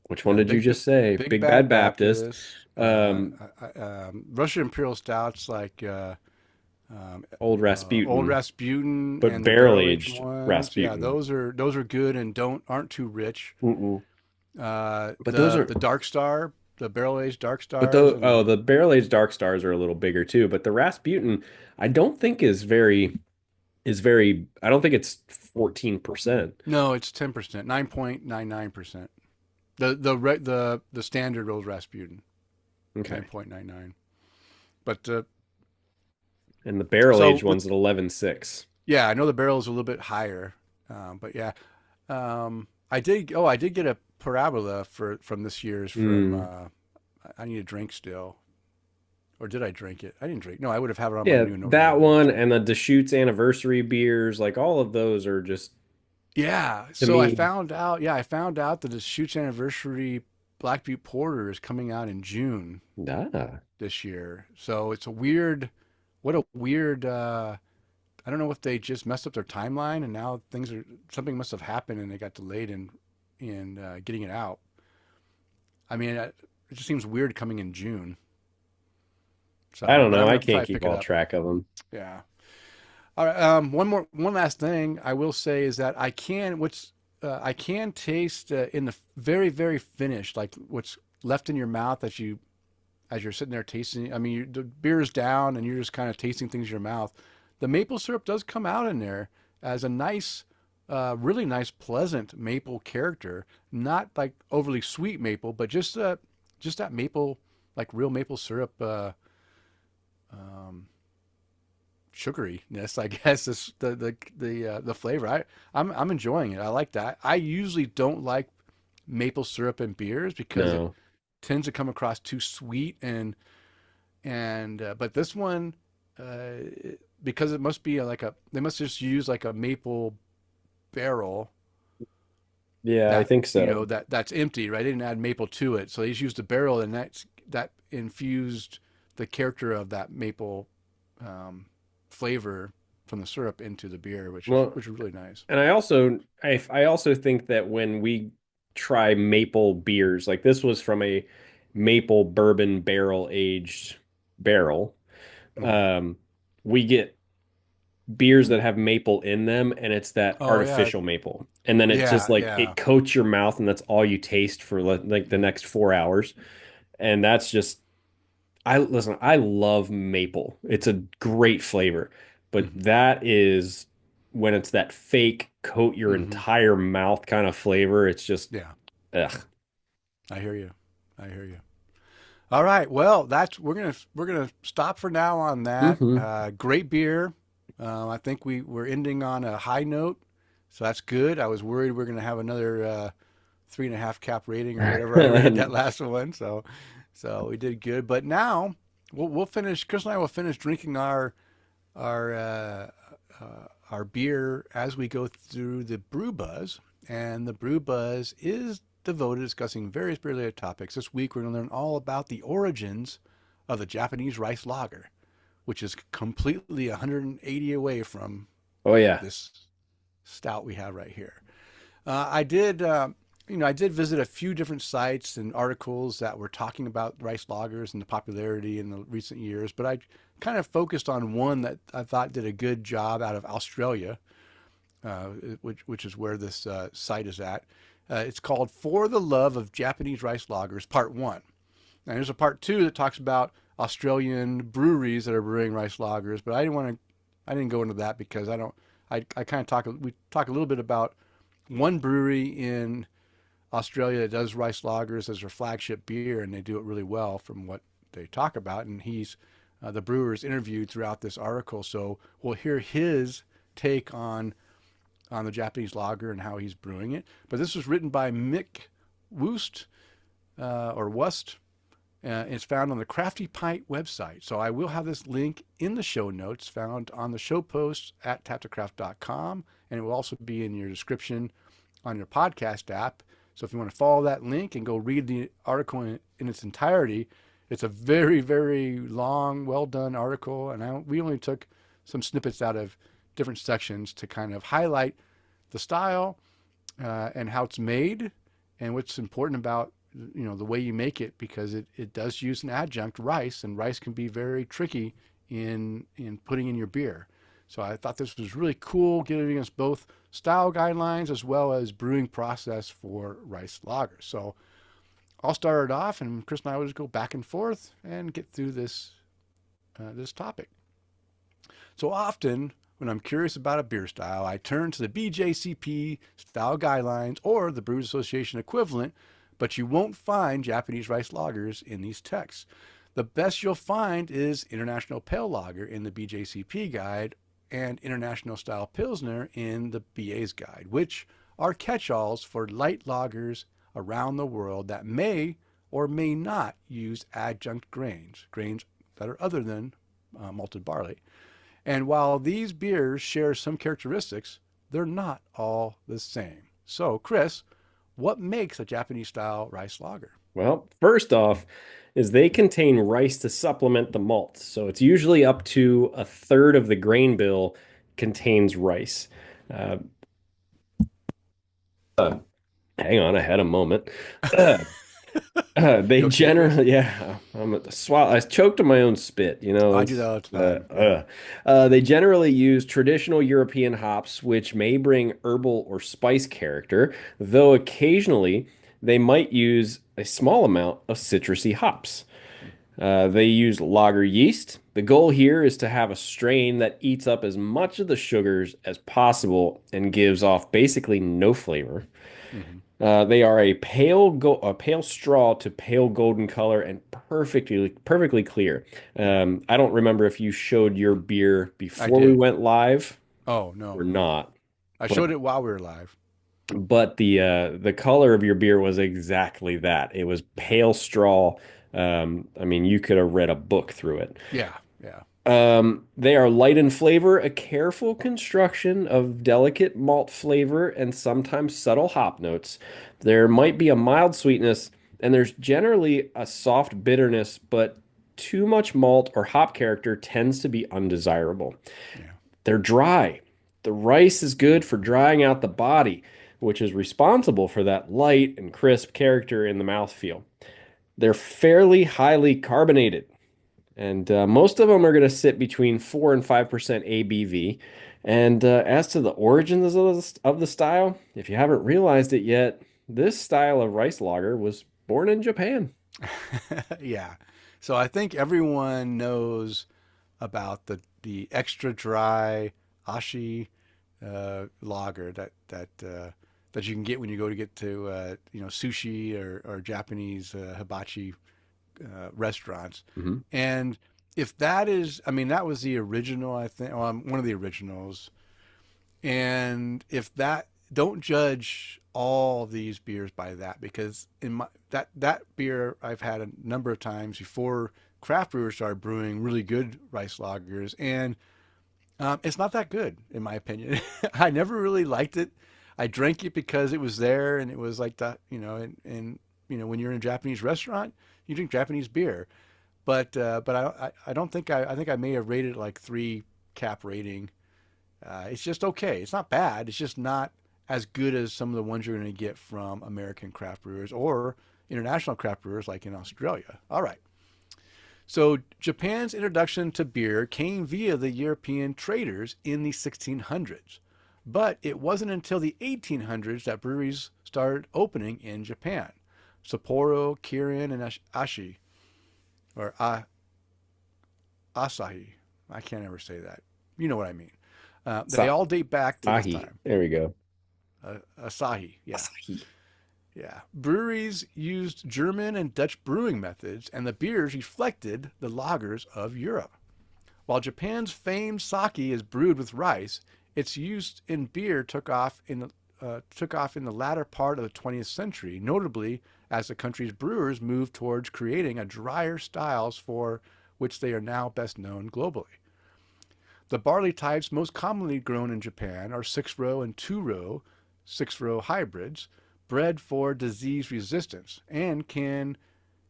which one Yeah. did you just say? Big Big Bad Bad Baptist. Baptist. Um Russian Imperial Stouts like Old Old Rasputin, Rasputin but and the barrel barrel aged aged ones. Yeah, Rasputin. those are good and aren't too rich. Mm-mm. But those The are, Dark Star, the barrel aged Dark but Stars, and the barrel aged Dark Stars are a little bigger too. But the Rasputin, I don't think is very. I don't think it's 14%. no, it's 10%, 9.99%. The standard old Rasputin, Okay, 9.99. But and the barrel so aged with one's at 11.6. yeah, I know the barrel is a little bit higher, but yeah, I did. Oh, I did get a parabola from this year's from. Mm. I need a drink still, or did I drink it? I didn't drink. No, I would have had it on my Yeah, new that November one batch. and the Deschutes anniversary beers, like all of those are just Yeah, to so I me. found out. Yeah, I found out that the Shoots Anniversary Black Butte Porter is coming out in June Ah, this year. So it's a weird. What a weird. I don't know if they just messed up their timeline and now something must have happened and they got delayed in getting it out. I mean, it just seems weird coming in June. I So, don't but know. I'm I gonna can't probably keep pick it all up. track of them. Yeah. All right. One last thing I will say is that I can taste in the very, very finished, like what's left in your mouth as you're sitting there tasting. I mean, the beer is down and you're just kind of tasting things in your mouth. The maple syrup does come out in there as a nice, really nice, pleasant maple character. Not like overly sweet maple, but just that maple, like real maple syrup. Um, Sugaryness, I guess is the flavor. I'm enjoying it. I like that. I usually don't like maple syrup in beers because it No. tends to come across too sweet and but this one because it must be like a they must just use like a maple barrel Yeah, I that think so. that's empty, right? They didn't add maple to it, so they just used a barrel and that infused the character of that maple um, flavor from the syrup into the beer, Well, which is really nice. and I also think that when we try maple beers, like this was from a maple bourbon barrel aged barrel, Hmm. um, we get beers that have maple in them, and it's that Oh yeah, artificial maple. And then it's just yeah, like yeah. it coats your mouth, and that's all you taste for like the next 4 hours. And that's just I love maple. It's a great flavor, but Hmm. that is when it's that fake coat your Hmm. entire mouth kind of flavor. It's just Yeah, ugh. I hear you. I hear you. All right. Well, we're gonna stop for now on that. Hmm. Great beer. I think we're ending on a high note, so that's good. I was worried we're gonna have another 3.5 cap rating or whatever I rated that last one. So we did good. But now we'll finish. Chris and I will finish drinking our our beer as we go through the brew buzz, and the brew buzz is devoted to discussing various beer related topics. This week we're going to learn all about the origins of the Japanese rice lager, which is completely 180 away from Oh yeah. this stout we have right here. I did visit a few different sites and articles that were talking about rice lagers and the popularity in the recent years, but I kind of focused on one that I thought did a good job out of Australia, uh, which is where this site is at. It's called "For the Love of Japanese Rice Lagers," Part One. Now there's a Part Two that talks about Australian breweries that are brewing rice lagers, but I didn't go into that because I don't. I kind of we talk a little bit about one brewery in Australia that does rice lagers as their flagship beer, and they do it really well from what they talk about. And he's the brewer is interviewed throughout this article, so we'll hear his take on the Japanese lager and how he's brewing it. But this was written by Mick Woost or Wust. It's found on the Crafty Pint website. So I will have this link in the show notes found on the show posts at taptocraft.com. And it will also be in your description on your podcast app. So if you want to follow that link and go read the article in its entirety, it's a very, very long, well done article. And we only took some snippets out of different sections to kind of highlight the style and how it's made and what's important about the way you make it, because it does use an adjunct, rice, and rice can be very tricky in putting in your beer. So I thought this was really cool, giving us both style guidelines as well as brewing process for rice lagers. So I'll start it off, and Chris and I will just go back and forth and get through this topic. So often, when I'm curious about a beer style, I turn to the BJCP style guidelines or the Brewers Association equivalent, but you won't find Japanese rice lagers in these texts. The best you'll find is International Pale Lager in the BJCP guide and International Style Pilsner in the BA's guide, which are catch-alls for light lagers around the world that may or may not use adjunct grains that are other than malted barley. And while these beers share some characteristics, they're not all the same. So, Chris, what makes a Japanese style rice lager? Well, first off, is they contain rice to supplement the malt. So it's usually up to a third of the grain bill contains rice. Uh, Hang on, I had a moment. They You okay, Chris? generally, yeah, I'm at the swallow. I choked on my own spit, I do it's that all the time. Yeah. they generally use traditional European hops, which may bring herbal or spice character, though occasionally they might use a small amount of citrusy hops. They use lager yeast. The goal here is to have a strain that eats up as much of the sugars as possible and gives off basically no flavor. Hmm. They are a pale straw to pale golden color and perfectly clear. Yeah. I don't remember if you showed your beer I before we did. went live Oh, no, or no. not, I but showed it while we were live. the color of your beer was exactly that. It was pale straw. I mean, you could have read a book through it. Yeah, yeah. They are light in flavor, a careful construction of delicate malt flavor and sometimes subtle hop notes. There might be a mild sweetness, and there's generally a soft bitterness, but too much malt or hop character tends to be undesirable. Yeah. They're dry. The rice is good for drying out the body, which is responsible for that light and crisp character in the mouthfeel. They're fairly highly carbonated, and most of them are going to sit between 4 and 5% ABV. And as to the origins of the style, if you haven't realized it yet, this style of rice lager was born in Japan. Yeah. So I think everyone knows about the extra dry ashi lager that you can get when you go to get to sushi or Japanese hibachi restaurants. Hmm. And if that is, I mean, that was the original, I think, well, one of the originals. And if that, don't judge all these beers by that, because in my that beer I've had a number of times before craft brewers started brewing really good rice lagers, and it's not that good in my opinion. I never really liked it. I drank it because it was there, and it was like that, and when you're in a Japanese restaurant, you drink Japanese beer. But I don't think I think I may have rated it like 3 cap rating. It's just okay. It's not bad. It's just not as good as some of the ones you're going to get from American craft brewers or international craft brewers like in Australia. All right. So Japan's introduction to beer came via the European traders in the 1600s. But it wasn't until the 1800s that breweries started opening in Japan. Sapporo, Kirin, and Ashi, or Asahi. I can't ever say that. You know what I mean. They all date back to this Ahi. time. There we go. Asahi, yeah. Asahi. Yeah. Breweries used German and Dutch brewing methods, and the beers reflected the lagers of Europe. While Japan's famed sake is brewed with rice, its use in beer took off in the latter part of the 20th century, notably as the country's brewers moved towards creating a drier styles for which they are now best known globally. The barley types most commonly grown in Japan are 6-row and 2-row 6-row hybrids, bred for disease resistance, and can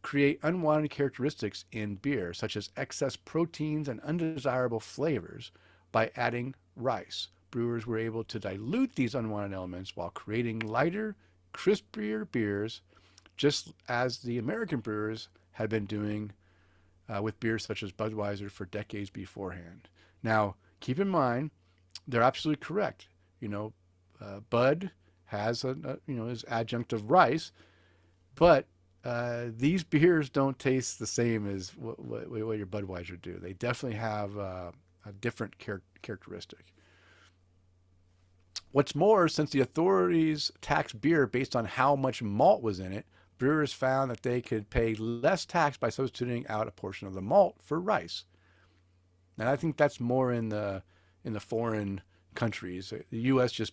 create unwanted characteristics in beer, such as excess proteins and undesirable flavors, by adding rice. Brewers were able to dilute these unwanted elements while creating lighter, crispier beers, just as the American brewers had been doing with beers such as Budweiser for decades beforehand. Now, keep in mind, they're absolutely correct. Bud has is adjunct of rice, but these beers don't taste the same as what your Budweiser do. They definitely have a different characteristic. What's more, since the authorities taxed beer based on how much malt was in it, brewers found that they could pay less tax by substituting out a portion of the malt for rice. And I think that's more in the foreign countries. The U.S. just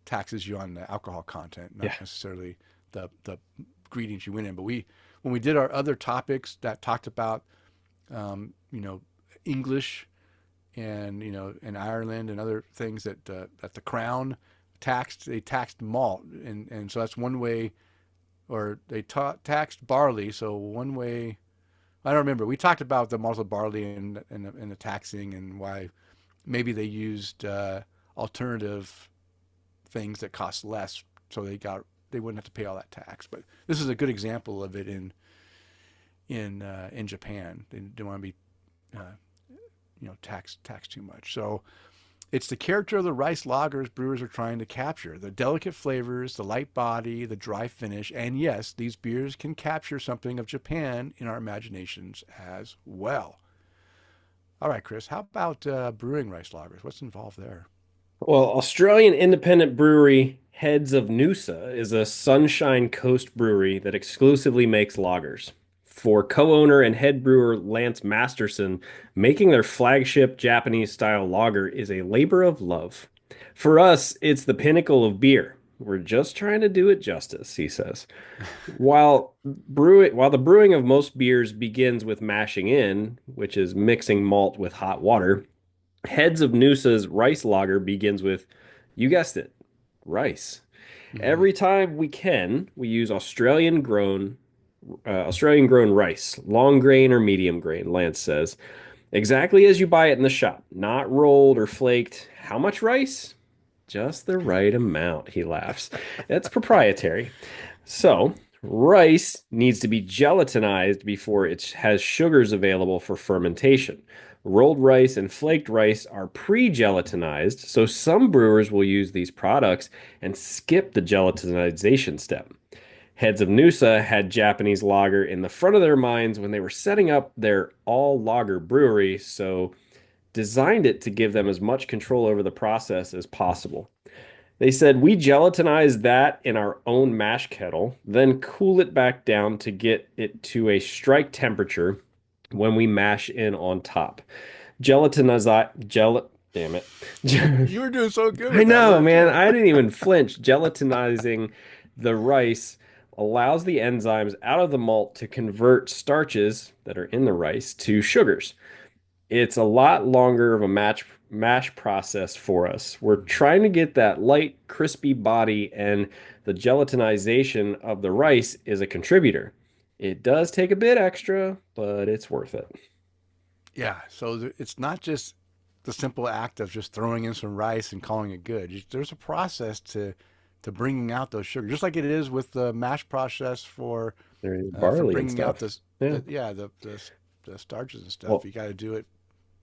taxes you on the alcohol content, not necessarily the ingredients you went in. But when we did our other topics that talked about, English and in Ireland and other things that the Crown taxed, they taxed malt, and so that's one way, or they taxed barley. So one way, I don't remember. We talked about the malted barley and the taxing and why maybe they used alternative things that cost less, so they wouldn't have to pay all that tax. But this is a good example of it in Japan. They didn't want to be taxed too much. So it's the character of the rice lagers brewers are trying to capture: the delicate flavors, the light body, the dry finish, and yes, these beers can capture something of Japan in our imaginations as well. All right, Kris, how about brewing rice lagers? What's involved there? Well, Australian independent brewery Heads of Noosa is a Sunshine Coast brewery that exclusively makes lagers. For co-owner and head brewer Lance Masterson, making their flagship Japanese-style lager is a labor of love. For us, it's the pinnacle of beer. We're just trying to do it justice, he says. While the brewing of most beers begins with mashing in, which is mixing malt with hot water, Heads of Noosa's rice lager begins with, you guessed it, rice. Mm-hmm. Every time we use Australian grown rice, long grain or medium grain, Lance says. Exactly as you buy it in the shop, not rolled or flaked. How much rice? Just the right amount, he laughs. It's proprietary. So, rice needs to be gelatinized before it has sugars available for fermentation. Rolled rice and flaked rice are pre-gelatinized, so some brewers will use these products and skip the gelatinization step. Heads of Noosa had Japanese lager in the front of their minds when they were setting up their all lager brewery, so designed it to give them as much control over the process as possible. They said we gelatinize that in our own mash kettle, then cool it back down to get it to a strike temperature when we mash in on top. Damn it. You were doing so good I with that know, word man. too. I didn't even flinch. Gelatinizing the rice allows the enzymes out of the malt to convert starches that are in the rice to sugars. It's a lot longer of a mash process for us. We're trying to get that light, crispy body, and the gelatinization of the rice is a contributor. It does take a bit extra, but it's worth it. Yeah, so it's not just the simple act of just throwing in some rice and calling it good. There's a process to bringing out those sugars, just like it is with the mash process There's for barley and bringing out stuff. Yeah. the starches and stuff. Well, You got to do it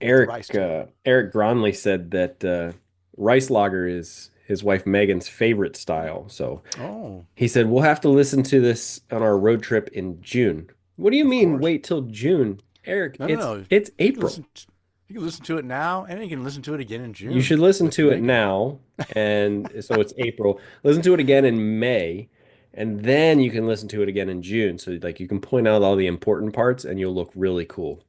with the Eric rice too. Eric Gronley said that rice lager is his wife Megan's favorite style. So Oh, he said we'll have to listen to this on our road trip in June. What do you of mean course. wait till June? Eric, No, no, no. it's You can April. listen. You can listen to it now, and you can listen to it again in You June should listen with to it Megan. now, and so it's April. Listen to it again in May, and then you can listen to it again in June. So like you can point out all the important parts, and you'll look really cool.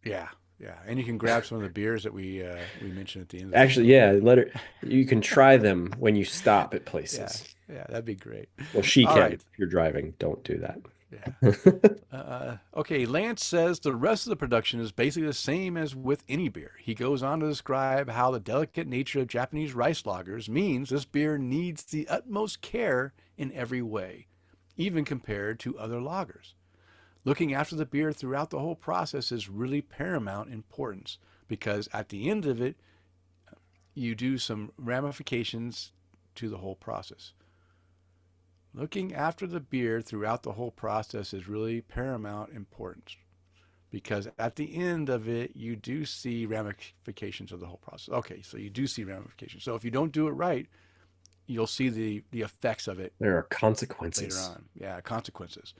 Yeah, yeah, and you can grab some of the beers that we mentioned at the end of the Actually, show. yeah, let her. You can try them when you stop at Yeah, places. yeah, that'd be great. Well, she All can. right. If you're driving, don't do Yeah. that. Okay, Lance says the rest of the production is basically the same as with any beer. He goes on to describe how the delicate nature of Japanese rice lagers means this beer needs the utmost care in every way, even compared to other lagers. Looking after the beer throughout the whole process is really paramount importance because at the end of it, you do some ramifications to the whole process. Looking after the beer throughout the whole process is really paramount importance because at the end of it, you do see ramifications of the whole process. Okay, so you do see ramifications. So if you don't do it right, you'll see the effects of it There are later consequences. on. Yeah, consequences.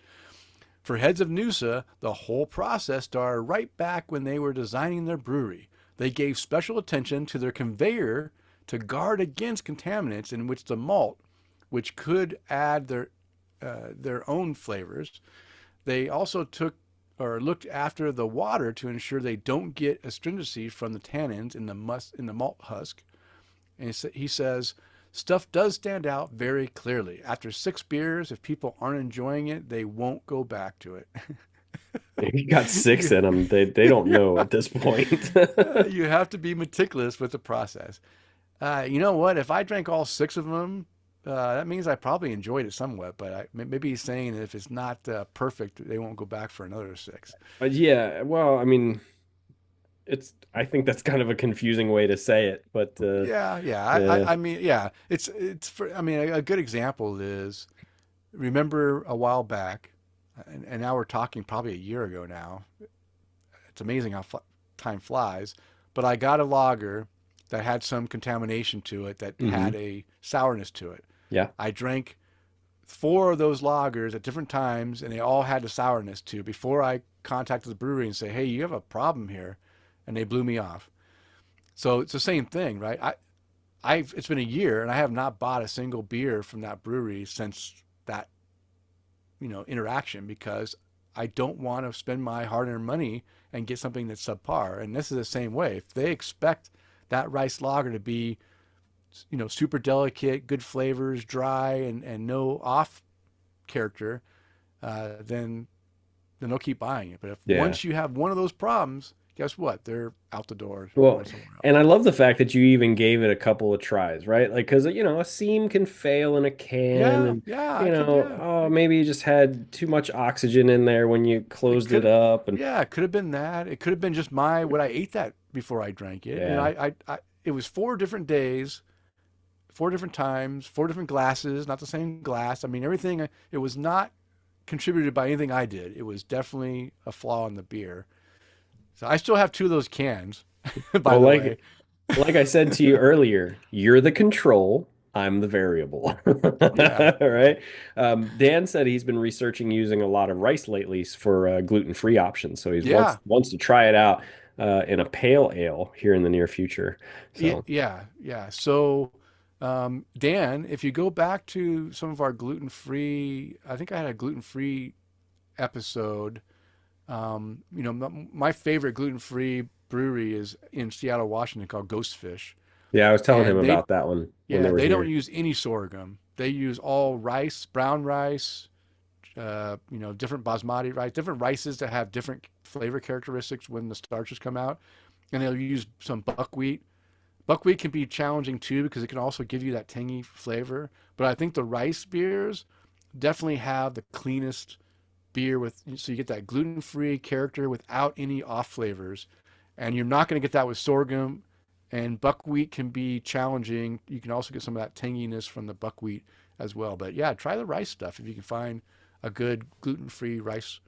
For heads of Noosa, the whole process started right back when they were designing their brewery. They gave special attention to their conveyor to guard against contaminants in which the malt, which could add their own flavors. They also took or looked after the water to ensure they don't get astringency from the tannins in the malt husk. And he says, stuff does stand out very clearly. After 6 beers, if people aren't enjoying it, they won't go back to it. You got six you, in them. They don't know at this point. you have to be meticulous with the process. You know what? If I drank all 6 of them, that means I probably enjoyed it somewhat. But maybe he's saying that if it's not perfect, they won't go back for another 6. But yeah, well, I mean, I think that's kind of a confusing way to say it, but Yeah, yeah. yeah. I mean, yeah. It's for. I mean, a good example is remember a while back, and now we're talking probably a year ago now. It's amazing how time flies. But I got a lager that had some contamination to it that had Hmm. a sourness to it. Yeah. I drank 4 of those lagers at different times, and they all had a sourness too. Before I contacted the brewery and say, "Hey, you have a problem here," and they blew me off. So it's the same thing, right? It's been a year, and I have not bought a single beer from that brewery since that interaction because I don't want to spend my hard-earned money and get something that's subpar. And this is the same way. If they expect that rice lager to be super delicate, good flavors, dry, and no off character, then they'll keep buying it. But if Yeah. once you have one of those problems, guess what? They're out the door Well, going somewhere else. and I love the fact that you even gave it a couple of tries, right? Like, because, a seam can fail in a can, Yeah, and, yeah, I could, yeah. oh, maybe you just had too much oxygen in there when you It closed it could, up. And yeah, it could have been that. It could have been just what I ate that before I drank it. And yeah, it was 4 different days, 4 different times, 4 different glasses, not the same glass. I mean, everything. It was not contributed by anything I did. It was definitely a flaw in the beer. So I still have 2 of those cans, by well, the way. like I said to you earlier, you're the control, I'm the variable. Yeah, All right. Dan said he's been researching using a lot of rice lately for gluten-free options. So he's yeah, wants to try it out in a pale ale here in the near future. So yeah, yeah. So. Dan, if you go back to some of our gluten-free, I think I had a gluten-free episode. My favorite gluten-free brewery is in Seattle, Washington, called Ghostfish, Yeah, I was telling him and about that one when they yeah, were they don't here. use any sorghum. They use all rice, brown rice, different basmati rice, different rices that have different flavor characteristics when the starches come out, and they'll use some buckwheat. Buckwheat can be challenging too because it can also give you that tangy flavor. But I think the rice beers definitely have the cleanest beer with, so you get that gluten-free character without any off flavors, and you're not going to get that with sorghum. And buckwheat can be challenging. You can also get some of that tanginess from the buckwheat as well. But yeah, try the rice stuff if you can find a good gluten-free rice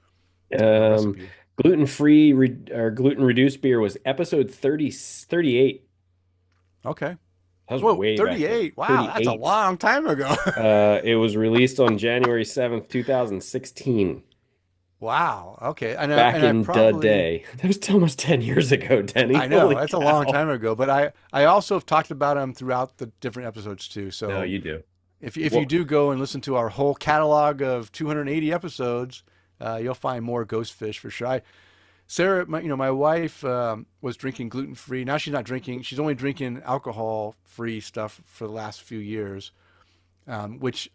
Um, recipe. gluten-free or gluten-reduced beer was episode 38. Okay. That was Whoa, way back then. 38. Wow, that's a 38. long time ago. It was released on January 7th, 2016. Wow. Okay. Back And I in the probably, day. That was almost 10 years ago, Denny. I know Holy that's a long cow. time ago, but I also have talked about them throughout the different episodes too. No, So you do. if you Well, do go and listen to our whole catalog of 280 episodes, you'll find more ghost fish for sure. Sarah, my wife was drinking gluten free. Now she's not drinking. She's only drinking alcohol free stuff for the last few years, which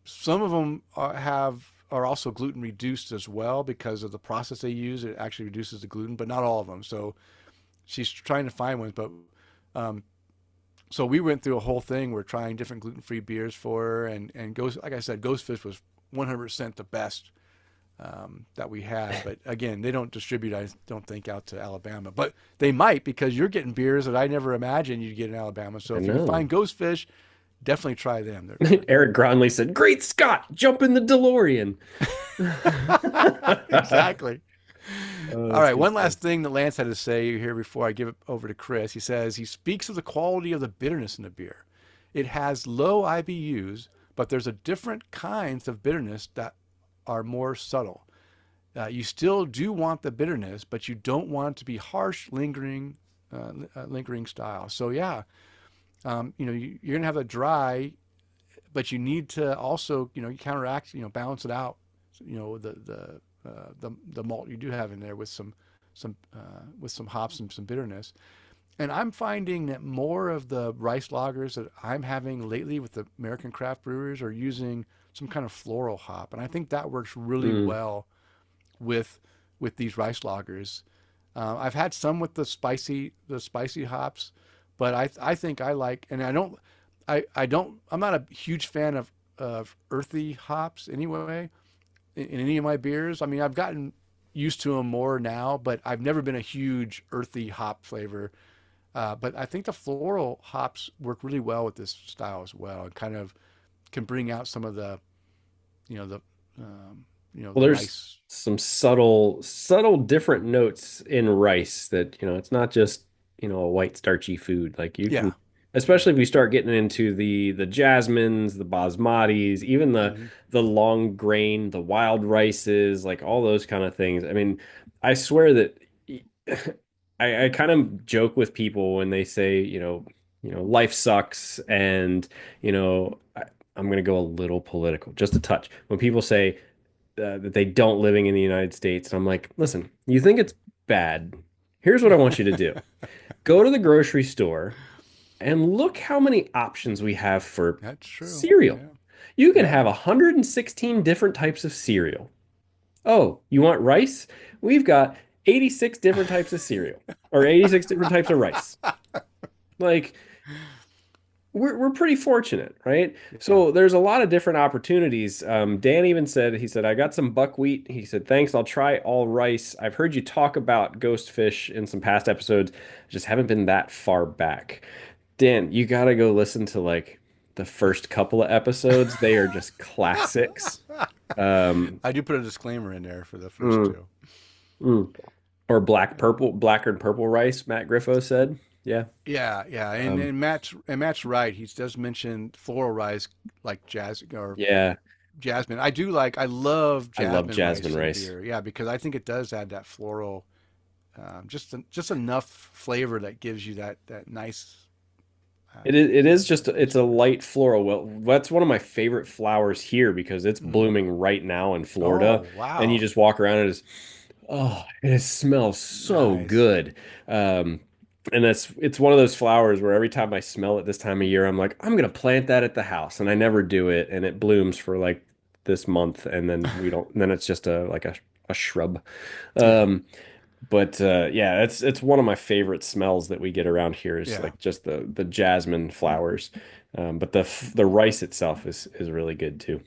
some of them are also gluten reduced as well because of the process they use. It actually reduces the gluten, but not all of them. So she's trying to find ones. But um, so we went through a whole thing. We're trying different gluten free beers for her, and Ghost, like I said, Ghostfish was 100% the best that we had. But again, they don't distribute, I don't think, out to Alabama. But they might because you're getting beers that I never imagined you'd get in Alabama. So I if you can know. find Ghostfish, definitely try them. They're Eric Gronley said, "Great Scott, jump in the DeLorean." exactly. Oh, All that's right, good one stuff. last thing that Lance had to say here before I give it over to Kris. He says he speaks of the quality of the bitterness in the beer. It has low IBUs, but there's a different kinds of bitterness that are more subtle. You still do want the bitterness, but you don't want it to be harsh, lingering style. So yeah, you're gonna have a dry, but you need to also, counteract, balance it out. The malt you do have in there with some hops and some bitterness. And I'm finding that more of the rice lagers that I'm having lately with the American craft brewers are using some kind of floral hop, and I think that works really Mm. well with these rice lagers. I've had some with the spicy hops, but I think I like, and I'm not a huge fan of earthy hops anyway in any of my beers. I mean, I've gotten used to them more now, but I've never been a huge earthy hop flavor. But I think the floral hops work really well with this style as well, and kind of can bring out some of the, you know, the, Well, the there's rice. some subtle different notes in rice that, it's not just, a white starchy food. Like you Yeah. can, especially if we start getting into the jasmines, the basmatis, even Hmm. the long grain, the wild rices, like all those kind of things. I mean, I swear that I kind of joke with people when they say, life sucks and, I'm going to go a little political, just a touch. When people say that they don't living in the United States. And I'm like, listen, you think it's bad? Here's what I want you to do. Go to the grocery store and look how many options we have for That's true. cereal. Yeah. You can Yeah. have 116 different types of cereal. Oh, you want rice? We've got 86 different types of cereal or 86 different types of rice. Like, we're pretty fortunate, right? Yeah. So there's a lot of different opportunities. Dan even said, he said, I got some buckwheat. He said, thanks, I'll try all rice. I've heard you talk about ghost fish in some past episodes. I just haven't been that far back. Dan, you gotta go listen to like the first couple of episodes. They are just classics. Um, I do put a disclaimer in there for the first mm, two. mm. Or black and purple rice, Matt Griffo said. Yeah. Yeah, yeah, and Um, Matt's right. He does mention floral rice like yeah, jasmine. I love I love jasmine jasmine rice in rice. beer. Yeah, because I think it does add that floral, just enough flavor that gives you that nice. It is just it's a light floral. Well, that's one of my favorite flowers here because it's Mm. blooming right now in Florida, Oh, and you wow. just walk around and it smells so Nice. good. Um, and it's one of those flowers where every time I smell it this time of year, I'm like, I'm gonna plant that at the house, and I never do it, and it blooms for like this month, and then we don't. Then it's just a shrub. Yeah. Um, but yeah, it's one of my favorite smells that we get around here is Yeah. like just the jasmine flowers. But the rice itself is really good too.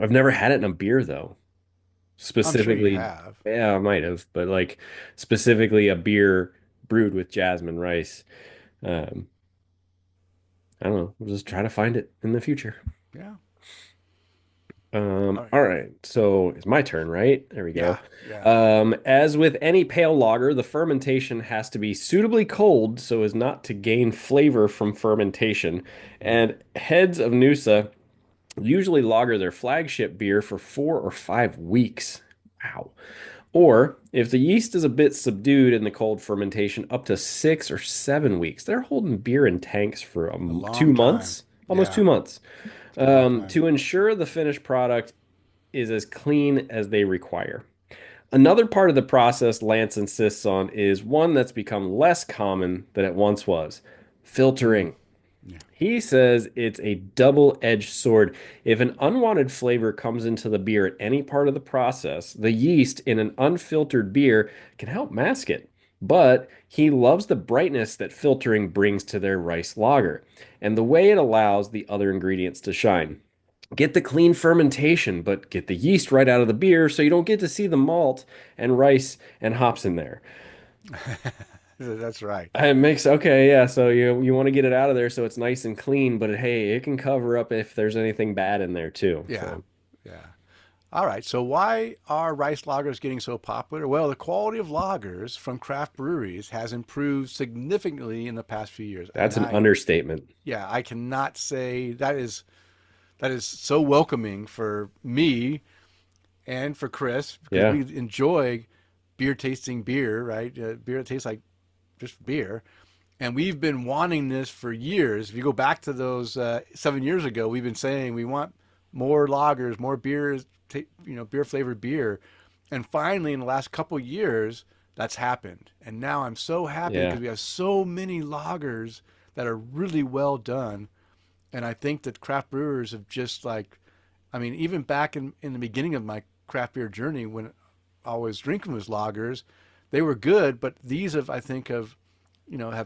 I've never had it in a beer though. I'm sure you Specifically, have. yeah, I might have, but like specifically a beer brewed with jasmine rice. Um, I don't know. We'll just try to find it in the future. Yeah. All right. All right. So it's my turn, right? There we Yeah. go. Yeah. As with any pale lager, the fermentation has to be suitably cold so as not to gain flavor from fermentation. Mm. And heads of Noosa usually lager their flagship beer for 4 or 5 weeks. Wow. Or if the yeast is a bit subdued in the cold fermentation, up to 6 or 7 weeks. They're holding beer in tanks for A two long time. months, almost Yeah. 2 months, It's a long time. to ensure the finished product is as clean as they require. Another part of the process Lance insists on is one that's become less common than it once was: Mm. filtering. Yeah. He says it's a double-edged sword. If an unwanted flavor comes into the beer at any part of the process, the yeast in an unfiltered beer can help mask it. But he loves the brightness that filtering brings to their rice lager and the way it allows the other ingredients to shine. Get the clean fermentation, but get the yeast right out of the beer so you don't get to see the malt and rice and hops in there. That's right. It makes okay, yeah. So you want to get it out of there so it's nice and clean, but hey, it can cover up if there's anything bad in there too. Yeah. So Yeah. All right. So why are rice lagers getting so popular? Well, the quality of lagers from craft breweries has improved significantly in the past few years. that's And an understatement. yeah, I cannot say that is so welcoming for me and for Kris because Yeah, we enjoy beer tasting beer, right? Beer that tastes like just beer. And we've been wanting this for years. If you go back to those 7 years ago, we've been saying we want more lagers, more beers, beer flavored beer. And finally, in the last couple of years, that's happened. And now I'm so happy yeah. because we have so many lagers that are really well done. And I think that craft brewers have just like, I mean, even back in the beginning of my craft beer journey when I was drinking was lagers, they were good, but these have, I think, have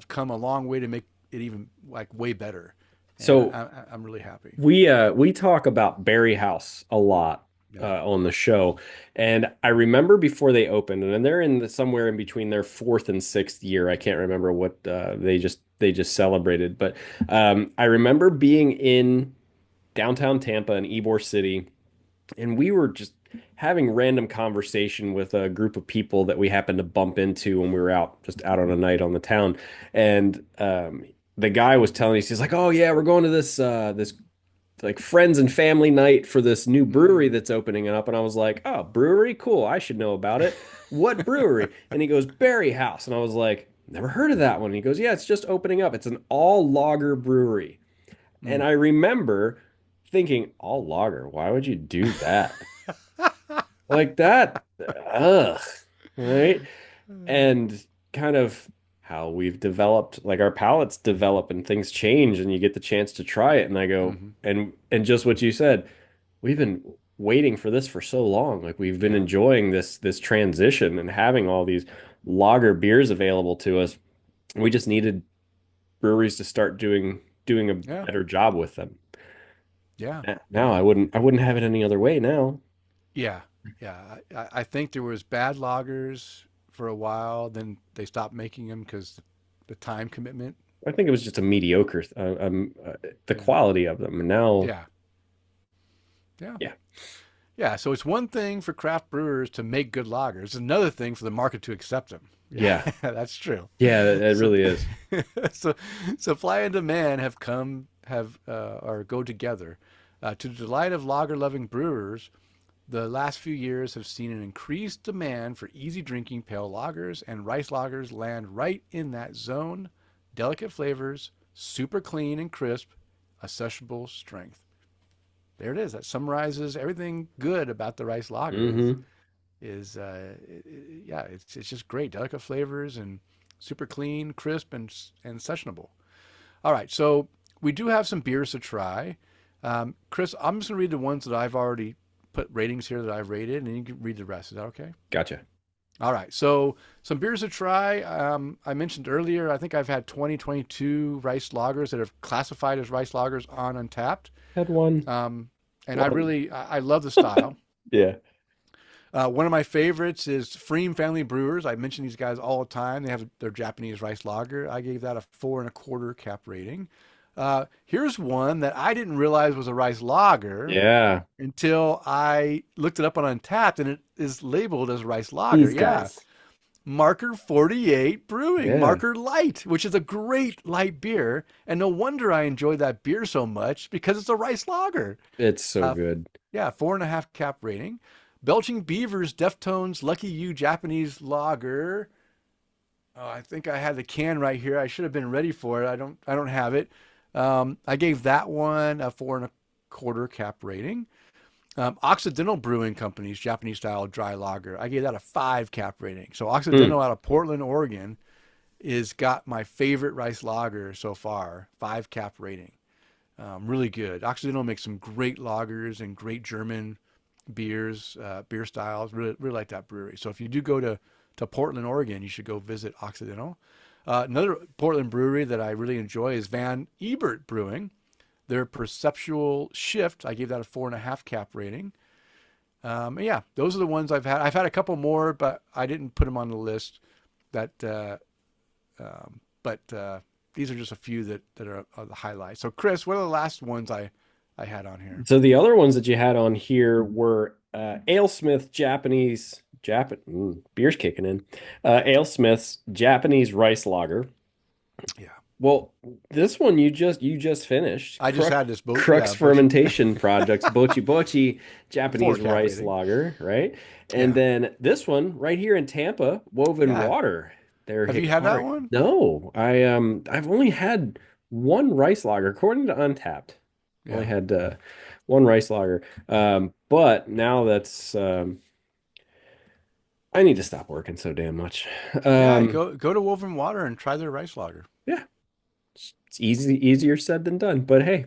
come a long way to make it even like way better. And So I'm really happy. we talk about Berry House a lot Yeah. on the show, and I remember before they opened, and they're somewhere in between their fourth and sixth year. I can't remember what they just celebrated, but I remember being in downtown Tampa in Ybor City, and we were just having random conversation with a group of people that we happened to bump into when we were out on a night on the town, and the guy was telling us, he's like, "Oh yeah, we're going to this like friends and family night for this new brewery Mm. that's opening up." And I was like, "Oh, brewery, cool, I should know about it. What brewery?" And he goes, "Berry House." And I was like, "Never heard of that one." And he goes, "Yeah, it's just opening up. It's an all lager brewery." And Mm. I remember thinking, all lager, why would you do that? Like that, ugh, right? And kind of how we've developed, like our palates develop and things change and you get the chance to try it. And I go, Hmm. and just what you said, we've been waiting for this for so long. Like we've been Yeah. enjoying this transition and having all these lager beers available to us. We just needed breweries to start doing a Yeah. better job with them. Yeah. Now Yeah. I wouldn't have it any other way now. Yeah. Yeah. I think there was bad loggers for a while. Then they stopped making them because the time commitment. I think it was just a mediocre the Yeah. quality of them. And now, Yeah. Yeah. yeah, Yeah. So it's one thing for craft brewers to make good lagers. It's another thing for the market to accept them. Yeah, yeah, that's true. yeah, it So, really is. so supply and demand have or go together. To the delight of lager-loving brewers, the last few years have seen an increased demand for easy drinking pale lagers, and rice lagers land right in that zone. Delicate flavors, super clean and crisp, accessible strength. There it is. That summarizes everything good about the rice lager. Mm-hmm. Yeah, it's just great, delicate flavors and super clean, crisp, and sessionable. All right, so we do have some beers to try. Kris, I'm just gonna read the ones that I've already put ratings here that I've rated, and you can read the rest. Is that okay? Gotcha. All right, so some beers to try. I mentioned earlier, I think I've had 2022 rice lagers that are classified as rice lagers on Untapped. Had one. Um, and One. I love the style. Yeah. One of my favorites is Freem Family Brewers. I mention these guys all the time. They have their Japanese rice lager. I gave that a 4.25 cap rating. Here's one that I didn't realize was a rice lager Yeah. until I looked it up on Untapped, and it is labeled as rice lager. These Yeah. guys. Marker 48 Brewing, Yeah. Marker Light, which is a great light beer. And no wonder I enjoyed that beer so much because it's a rice lager. It's so Uh, good. yeah, 4.5 cap rating. Belching Beavers Deftones Lucky You Japanese Lager. Oh, I think I had the can right here. I should have been ready for it. I don't have it. I gave that one a 4.25 cap rating. Occidental Brewing Company's Japanese style dry lager. I gave that a 5 cap rating. So Mm. Occidental out of Portland, Oregon, is got my favorite rice lager so far. 5 cap rating. Really good. Occidental makes some great lagers and great German beers, beer styles. Really like that brewery. So if you do go to Portland, Oregon, you should go visit Occidental. Another Portland brewery that I really enjoy is Van Ebert Brewing. Their Perceptual Shift, I gave that a 4.5 cap rating. Yeah, those are the ones I've had. I've had a couple more, but I didn't put them on the list. That, but these are just a few that are the highlights. So, Kris, what are the last ones I had on here? So the other ones that you had on here were AleSmith beer's kicking in. AleSmith's Japanese rice lager. Yeah, Well, this one you just finished. I just had this boat. Crux Yeah, but Fermentation Projects Bochi four Japanese cap rice rating. lager, right? And Yeah, then this one right here in Tampa, Woven yeah. Water. Their Have you had that Hikari. one? No, I've only had one rice lager according to Untapped. I only Yeah, had one rice lager. But now I need to stop working so damn much. yeah. Um, Go to Woven Water and try their rice lager. yeah, it's easier said than done, but hey.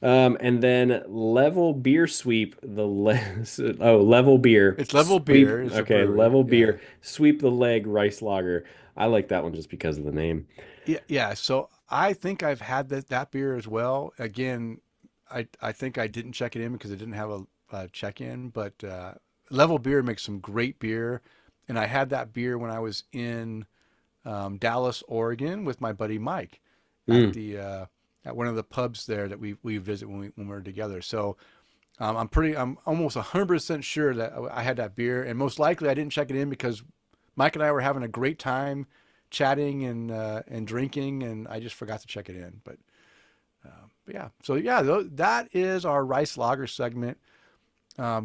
And then Level Beer Sweep Level Beer It's Level Sweep. Beer is a Okay, brewery. Level Yeah. Beer Sweep the Leg Rice Lager. I like that one just because of the name. Yeah, yeah. So I think I've had that beer as well. Again, I think I didn't check it in because it didn't have a check in. But Level Beer makes some great beer, and I had that beer when I was in Dallas, Oregon, with my buddy Mike at Mm. the at one of the pubs there that we visit when we're together. So I'm almost 100% sure that I had that beer, and most likely I didn't check it in because Mike and I were having a great time chatting and drinking, and I just forgot to check it in. But yeah, so yeah, that is our rice lager segment.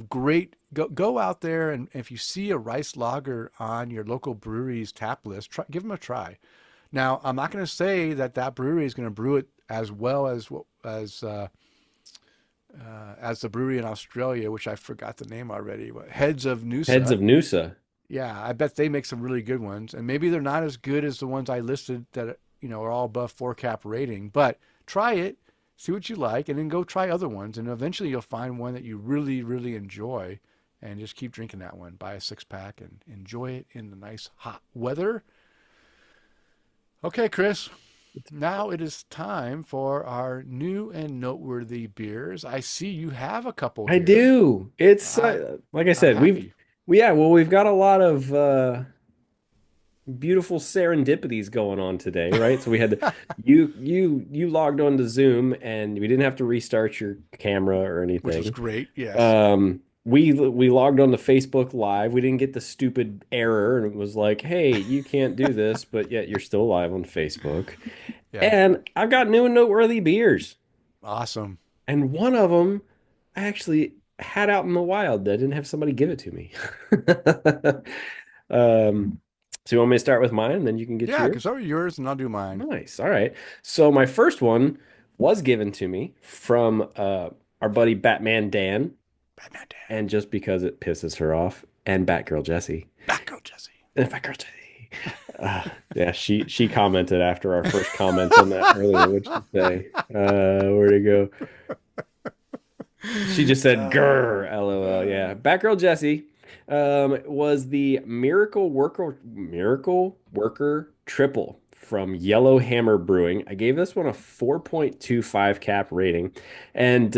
Great. Go out there, and if you see a rice lager on your local brewery's tap list, give them a try. Now, I'm not going to say that brewery is going to brew it as well as the brewery in Australia, which I forgot the name already. Heads of Heads Noosa. of Noosa. Yeah, I bet they make some really good ones, and maybe they're not as good as the ones I listed that are all above 4 cap rating. But try it, see what you like, and then go try other ones, and eventually you'll find one that you really, really enjoy, and just keep drinking that one. Buy a 6 pack and enjoy it in the nice hot weather. Okay, Kris. Now it is time for our new and noteworthy beers. I see you have a couple I here. do. It's I like I I'm said, happy. we've got a lot of beautiful serendipities going on today, right? So we had you logged on to Zoom and we didn't have to restart your camera or Which was anything. great. Yes. We logged on to Facebook Live. We didn't get the stupid error and it was like, "Hey, you can't do this," but yet you're still live on Facebook. Yeah. And I've got new and noteworthy beers. Awesome. And one of them I actually had out in the wild. I didn't have somebody give it to me. Um, So you want me to start with mine, and then you can get Yeah, yours? because over yours and I'll do mine. Nice. All right. So my first one was given to me from our buddy Batman Dan, Batman Dan. and just because it pisses her off, and Batgirl Jessie. Batgirl Jesse. And Batgirl Jessie. Yeah, she commented after our first comments on that earlier. What'd she say? Where'd it go? She just said grr, lol. Yeah. Batgirl Jessie was the Miracle Worker Triple from Yellowhammer Brewing. I gave this one a 4.25 cap rating. And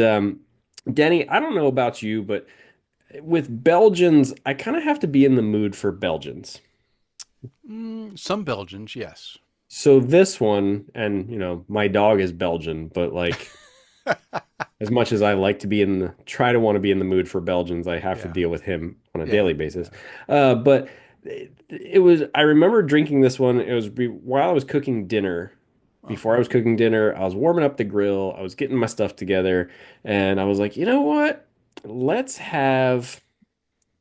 Denny, I don't know about you, but with Belgians, I kind of have to be in the mood for Belgians. Some Belgians, yes. So this one, and my dog is Belgian, but like as much as I like to be try to want to be in the mood for Belgians, I have to Yeah. deal with him on a Yeah. daily basis. But it was, I remember drinking this one. It was while I was cooking dinner. Before I Okay. was cooking dinner, I was warming up the grill. I was getting my stuff together, and I was like, you know what? Let's have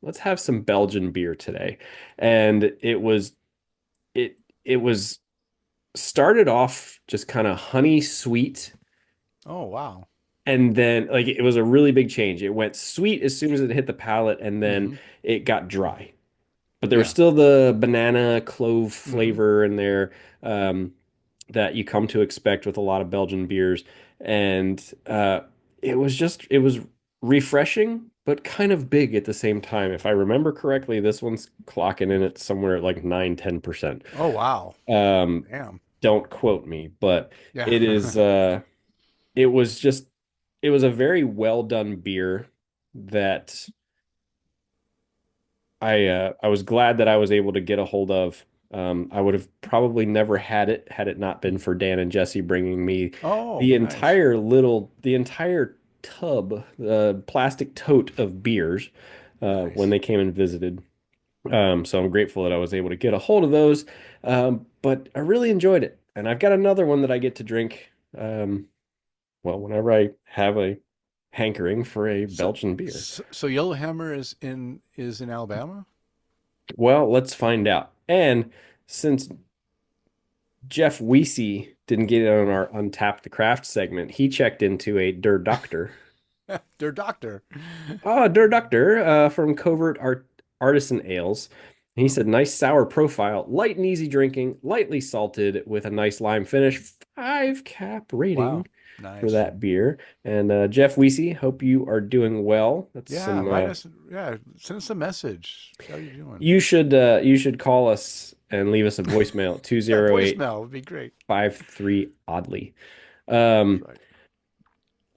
let's have some Belgian beer today. And it was started off just kind of honey sweet, Oh, wow. and then like it was a really big change. It went sweet as soon as it hit the palate, and then Mm-hmm. it got dry. But there was Yeah. still the banana clove Mm-hmm. flavor in there, that you come to expect with a lot of Belgian beers. And it was refreshing, but kind of big at the same time. If I remember correctly, this one's clocking in at somewhere at like 9-10%. Oh, wow. Um, Damn. don't quote me, but Yeah. it is it was just it was a very well done beer that I was glad that I was able to get a hold of. I would have probably never had it had it not been for Dan and Jesse bringing me Oh, nice. the entire tub, plastic tote of beers, when Nice. they came and visited. So I'm grateful that I was able to get a hold of those. But I really enjoyed it, and I've got another one that I get to drink. Well, whenever I have a hankering for a So, Belgian beer. so Yellowhammer is in Alabama? Well, let's find out. And since Jeff Weesey didn't get it on our Untap the Craft segment, he checked into a Der Doctor. Their doctor. Der Doctor, from Artisan Ales. And he said, nice sour profile, light and easy drinking, lightly salted with a nice lime finish. 5 cap Wow. rating for Nice. that beer. And Jeff Weesey, hope you are doing well. That's Yeah, some write us. Yeah, send us a message. How you doing? you should call us and leave us a voicemail at Yeah, 208 voicemail would be great. 53 oddly. That's Um, right.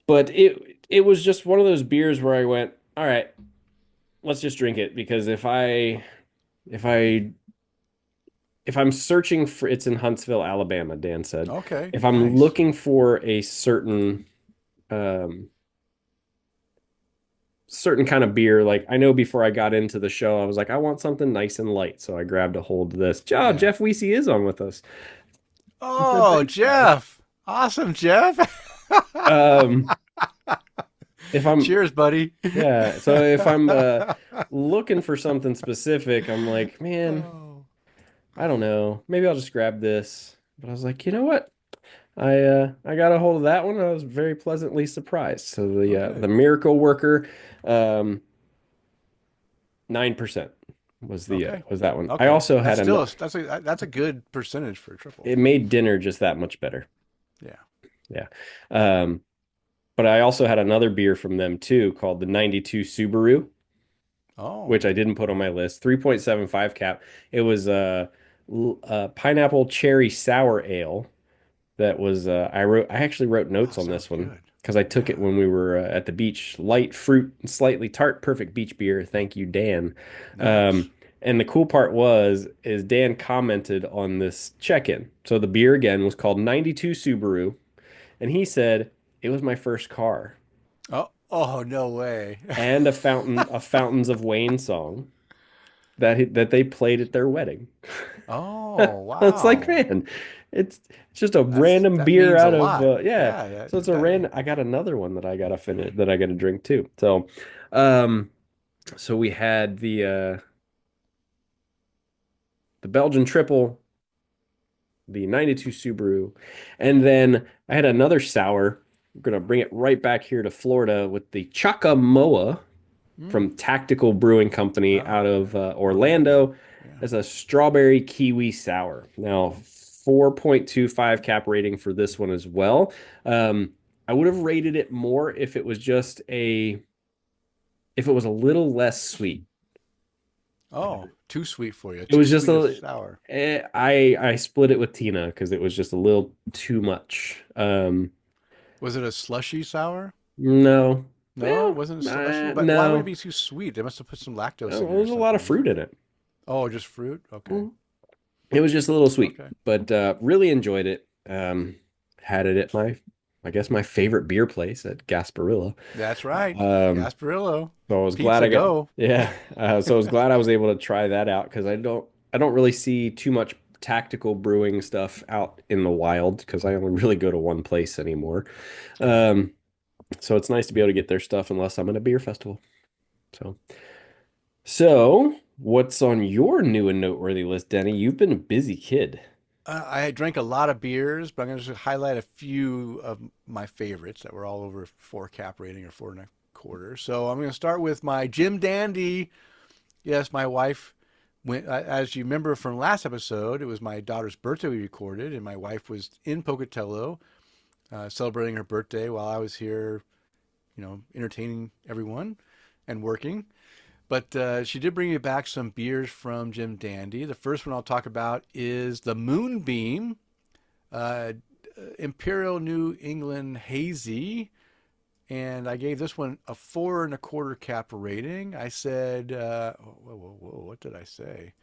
but it was just one of those beers where I went, all right, let's just drink it, because if I if I'm searching for, it's in Huntsville, Alabama, Dan said. Okay, If I'm nice. looking for a um certain kind of beer, like I know before I got into the show, I was like, I want something nice and light, so I grabbed a hold of this. Oh, Yeah. Jeff Weesey is on with us. He said Oh, thanks, guys. Jeff. Awesome, Jeff. Um, if I'm Cheers, buddy. Yeah, so if I'm looking for something specific, I'm like, man, Oh, I don't know. Maybe I'll just grab this. But I was like, you know what? I got a hold of that one. I was very pleasantly surprised. So oh, the good. Miracle Worker, 9% Okay. was that one. I Okay. also That's had still an that's a good percentage for a triple. it made dinner just that much better. Yeah. Yeah. Um, but I also had another beer from them too called the 92 Subaru, which Oh, I didn't put on my list. 3.75 cap. It was a pineapple cherry sour ale that was I actually wrote oh, notes on this sounds one good. because I took it Yeah. when we were at the beach. Light fruit, slightly tart, perfect beach beer. Thank you, Dan. Nice. Um, and the cool part is Dan commented on this check-in. So the beer again was called 92 Subaru, and he said it was my first car, Oh, oh, no way. and a Fountains of Wayne song that they played at their wedding. Oh, It's like, wow. man, it's just a random That beer means a out of lot. yeah. Yeah, yeah. So it's a That, random. I got another one that I gotta finish that I gotta drink too. Um, so we had the Belgian Tripel, the 92 Subaru, and then I had another sour. I'm gonna bring it right back here to Florida with the Chocka Moa Mm. from Tactical Brewing Company Oh, out of Orlando. Orlando Yeah. as a strawberry kiwi sour. Now, 4.25 cap rating for this one as well. I would have rated it more if it was a little less sweet. Oh, too sweet for you. It Too was just sweet of a sour. I split it with Tina because it was just a little too much. Was it a slushy sour? No. No, it Well, wasn't a slushy. But why would it no. be too sweet? They must have put some lactose Well, in it there or was a lot of something. fruit in it. Oh, just fruit? Okay. Mm. It was just a little sweet, Okay. but really enjoyed it. Had it at I guess my favorite beer place at Gasparilla. That's right. Um, Gasparillo. so I was glad Pizza I got, go. yeah. So I was glad I was able to try that out because I don't really see too much tactical brewing stuff out in the wild because I only really go to one place anymore. Yeah. Um, so it's nice to be able to get their stuff unless I'm in a beer festival. So, so what's on your new and noteworthy list, Denny? You've been a busy kid. I drank a lot of beers, but I'm going to just highlight a few of my favorites that were all over 4 cap rating or 4.25. So I'm going to start with my Jim Dandy. Yes, my wife went, as you remember from last episode, it was my daughter's birthday we recorded, and my wife was in Pocatello celebrating her birthday while I was here, entertaining everyone and working. But she did bring me back some beers from Jim Dandy. The first one I'll talk about is the Moonbean uh, Imperial New England Hazy. And I gave this one a 4.25 cap rating. I said, whoa, what did I say?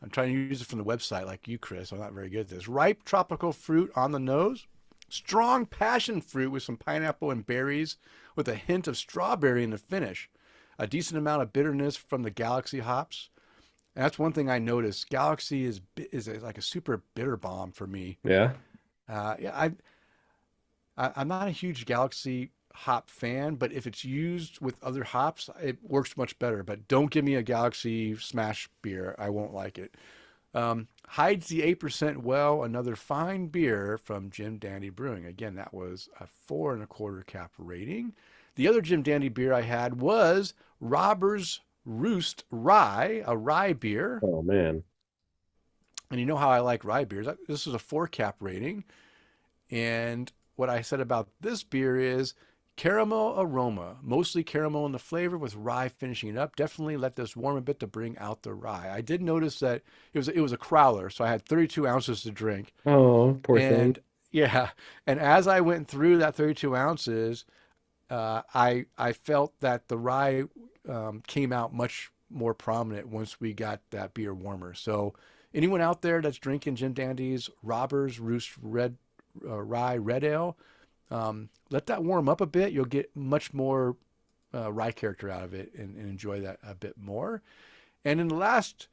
I'm trying to use it from the website like you, Kris. I'm not very good at this. Ripe tropical fruit on the nose. Strong passion fruit with some pineapple and berries with a hint of strawberry in the finish. A decent amount of bitterness from the Galaxy hops. And that's one thing I noticed. Galaxy is like a super bitter bomb for me. Yeah. Yeah, I'm not a huge Galaxy hop fan, but if it's used with other hops, it works much better. But don't give me a Galaxy Smash beer. I won't like it. Hides the 8% well, another fine beer from Jim Dandy Brewing. Again, that was a 4.25 cap rating. The other Jim Dandy beer I had was Robber's Roost Rye, a rye beer. Oh man. And you know how I like rye beers. This is a 4 cap rating. And what I said about this beer is caramel aroma, mostly caramel in the flavor with rye finishing it up. Definitely let this warm a bit to bring out the rye. I did notice that it was a crowler, so I had 32 ounces to drink. Oh, poor thing. And yeah, and as I went through that 32 ounces, I felt that the rye came out much more prominent once we got that beer warmer. So anyone out there that's drinking Jim Dandy's Robbers Roost Red Rye Red Ale, let that warm up a bit. You'll get much more rye character out of it and enjoy that a bit more. And in the last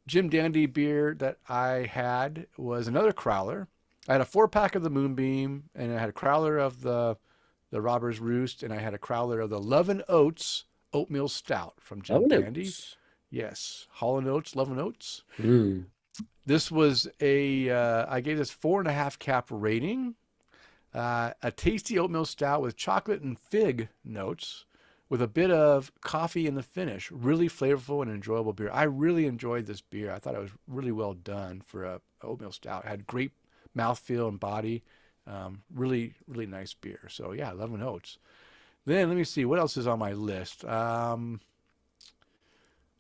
Jim Dandy beer that I had was another crowler. I had a 4 pack of the Moonbeam, and I had a crowler of the Robber's Roost, and I had a crowler of the Love and Oats Oatmeal Stout from Jim Oh, Dandy. notes. Yes, Holland Oats, Love and Oats. Mm. This was I gave this 4.5 cap rating. A tasty oatmeal stout with chocolate and fig notes with a bit of coffee in the finish. Really flavorful and enjoyable beer. I really enjoyed this beer. I thought it was really well done for a oatmeal stout. It had great mouthfeel and body. Really, really nice beer. So yeah, Love and Oats. Then let me see what else is on my list.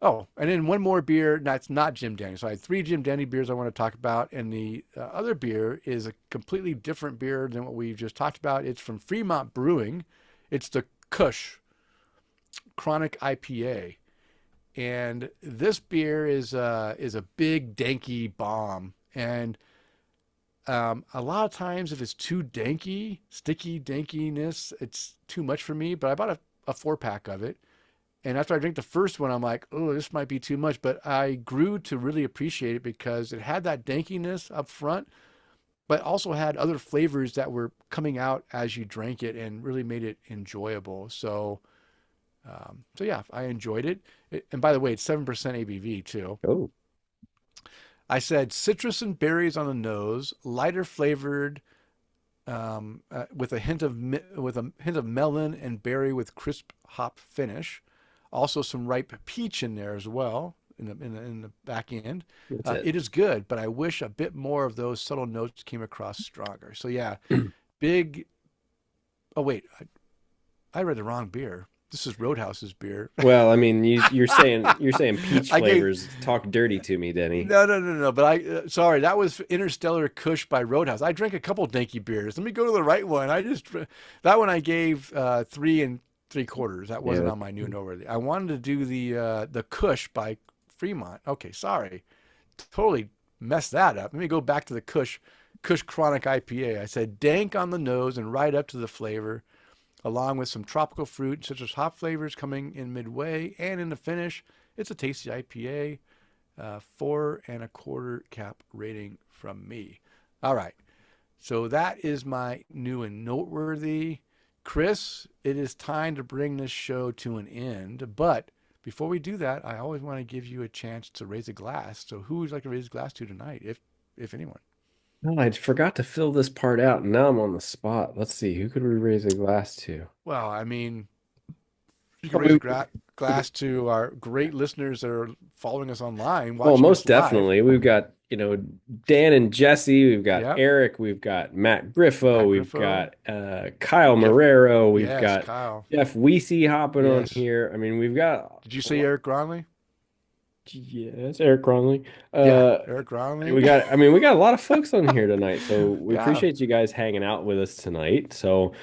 Oh, and then one more beer that's not Jim Dandy. So I had 3 Jim Dandy beers I want to talk about, and the other beer is a completely different beer than what we've just talked about. It's from Fremont Brewing. It's the Kush Chronic IPA, and this beer is a big danky bomb. And a lot of times, if it's too danky, sticky dankiness, it's too much for me. But I bought a 4 pack of it. And after I drank the first one, I'm like, oh, this might be too much. But I grew to really appreciate it because it had that dankiness up front, but also had other flavors that were coming out as you drank it and really made it enjoyable. So yeah, I enjoyed it. And by the way, it's 7% ABV too. Oh. I said citrus and berries on the nose, lighter flavored, with a hint of melon and berry with crisp hop finish. Also, some ripe peach in there as well in the back end. That's it. It is good, but I wish a bit more of those subtle notes came across stronger. So yeah, big. Oh wait, I read the wrong beer. This is Roadhouse's beer. Well, I mean, you're saying peach I gave flavors. Talk dirty to me, Denny. no. But sorry, that was Interstellar Kush by Roadhouse. I drank a couple danky beers. Let me go to the right one. That one I gave 3 3/4. That wasn't Yeah. on my new and noteworthy. I wanted to do the Kush by Fremont. Okay, sorry, totally messed that up. Let me go back to the Kush Chronic IPA. I said dank on the nose and right up to the flavor, along with some tropical fruit and citrus hop flavors coming in midway and in the finish. It's a tasty IPA. 4 1/4 cap rating from me. All right. So that is my new and noteworthy. Kris, it is time to bring this show to an end. But before we do that, I always want to give you a chance to raise a glass. So who would you like to raise a glass to tonight, if anyone? Oh, I forgot to fill this part out, and now I'm on the spot. Let's see, who could we raise a glass to? Well, I mean, you Oh, can raise a glass to our great listeners that are following us online, well, watching us most live. definitely. We've got, Dan and Jesse. We've got Yep. Eric. We've got Matt Griffo. Matt We've Griffo. got Kyle Jeff, Marrero. We've yes, got Kyle. Jeff Weesey hopping on Yes. here. I mean, we've got Did you say Eric Gronley? yes, Eric Cronley. Yeah, Uh, Eric Gronley. we got, I mean, we got a lot of folks on here tonight, so we Yeah. appreciate you guys hanging out with us tonight. So,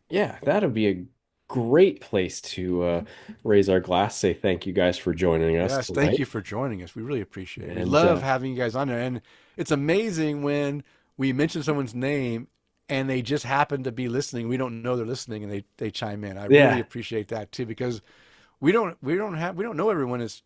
yeah, that'll be a great place to raise our glass. Say thank you guys for joining us Yes, thank you tonight. for joining us. We really appreciate it. We And love having you guys on there. And it's amazing when we mention someone's name and they just happen to be listening. We don't know they're listening and they chime in. I really yeah, appreciate that too, because we don't know everyone is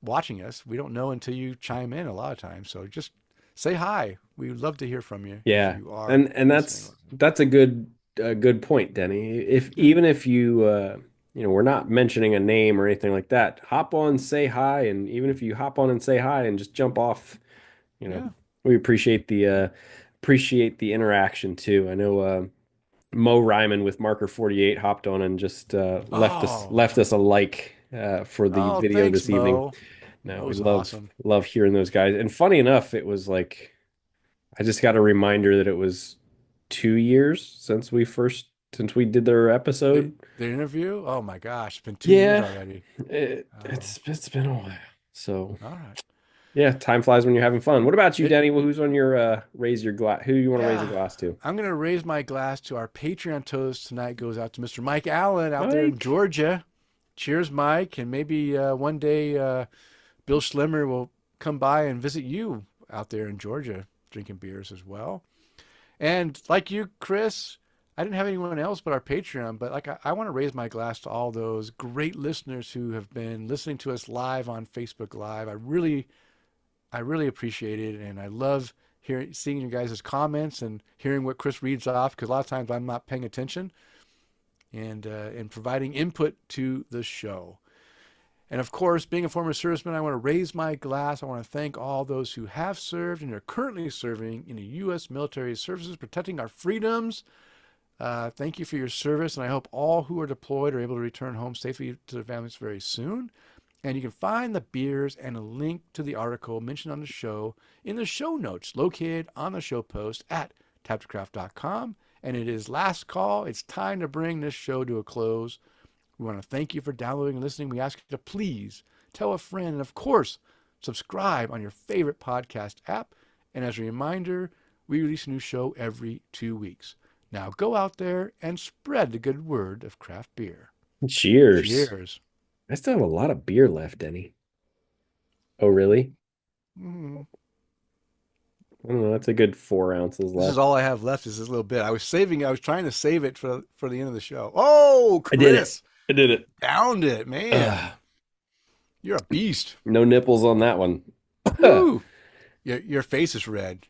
watching us. We don't know until you chime in a lot of times. So just say hi. We would love to hear from you if yeah, you are and listening. that's a good point, Denny. If even if you we're not mentioning a name or anything like that, hop on, say hi, and even if you hop on and say hi and just jump off, you know, Yeah. we appreciate the interaction too. I know Mo Ryman with Marker 48 hopped on and just Oh, left us a like for the oh, video thanks, this evening. Mo. No, we Mo's awesome. love hearing those guys. And funny enough, it was like I just got a reminder that it was 2 years since we did their The, episode. the interview? Oh my gosh, it's been 2 years Yeah, already. Oh, it's been a while. So all right. yeah, time flies when you're having fun. What about you, It, Denny? Well, who's on your raise your glass? Who you want to raise a yeah. glass to? I'm going to raise my glass to our Patreon toast tonight. Goes out to Mr. Mike Allen out there in Mike. Georgia. Cheers, Mike. And maybe one day Bill Schlimmer will come by and visit you out there in Georgia drinking beers as well. And like you, Kris, I didn't have anyone else but our Patreon. But like I want to raise my glass to all those great listeners who have been listening to us live on Facebook Live. I really appreciate it, and I love seeing you guys' comments and hearing what Kris reads off, because a lot of times I'm not paying attention, and providing input to the show. And of course, being a former serviceman, I want to raise my glass. I want to thank all those who have served and are currently serving in the U.S. military services, protecting our freedoms. Thank you for your service, and I hope all who are deployed are able to return home safely to their families very soon. And you can find the beers and a link to the article mentioned on the show in the show notes located on the show post at taptocraft.com. And it is last call. It's time to bring this show to a close. We want to thank you for downloading and listening. We ask you to please tell a friend, and of course, subscribe on your favorite podcast app. And as a reminder, we release a new show every 2 weeks. Now go out there and spread the good word of craft beer. Cheers. Cheers. I still have a lot of beer left, Denny. Oh, really? Mm. I don't know. That's a good 4 ounces This is left. all I have left is this little bit. I was trying to save it for the end of the show. Oh, I did it. Kris, I did it. downed it, man. Ugh, You're a beast. no nipples on that one. Woo. Your face is red.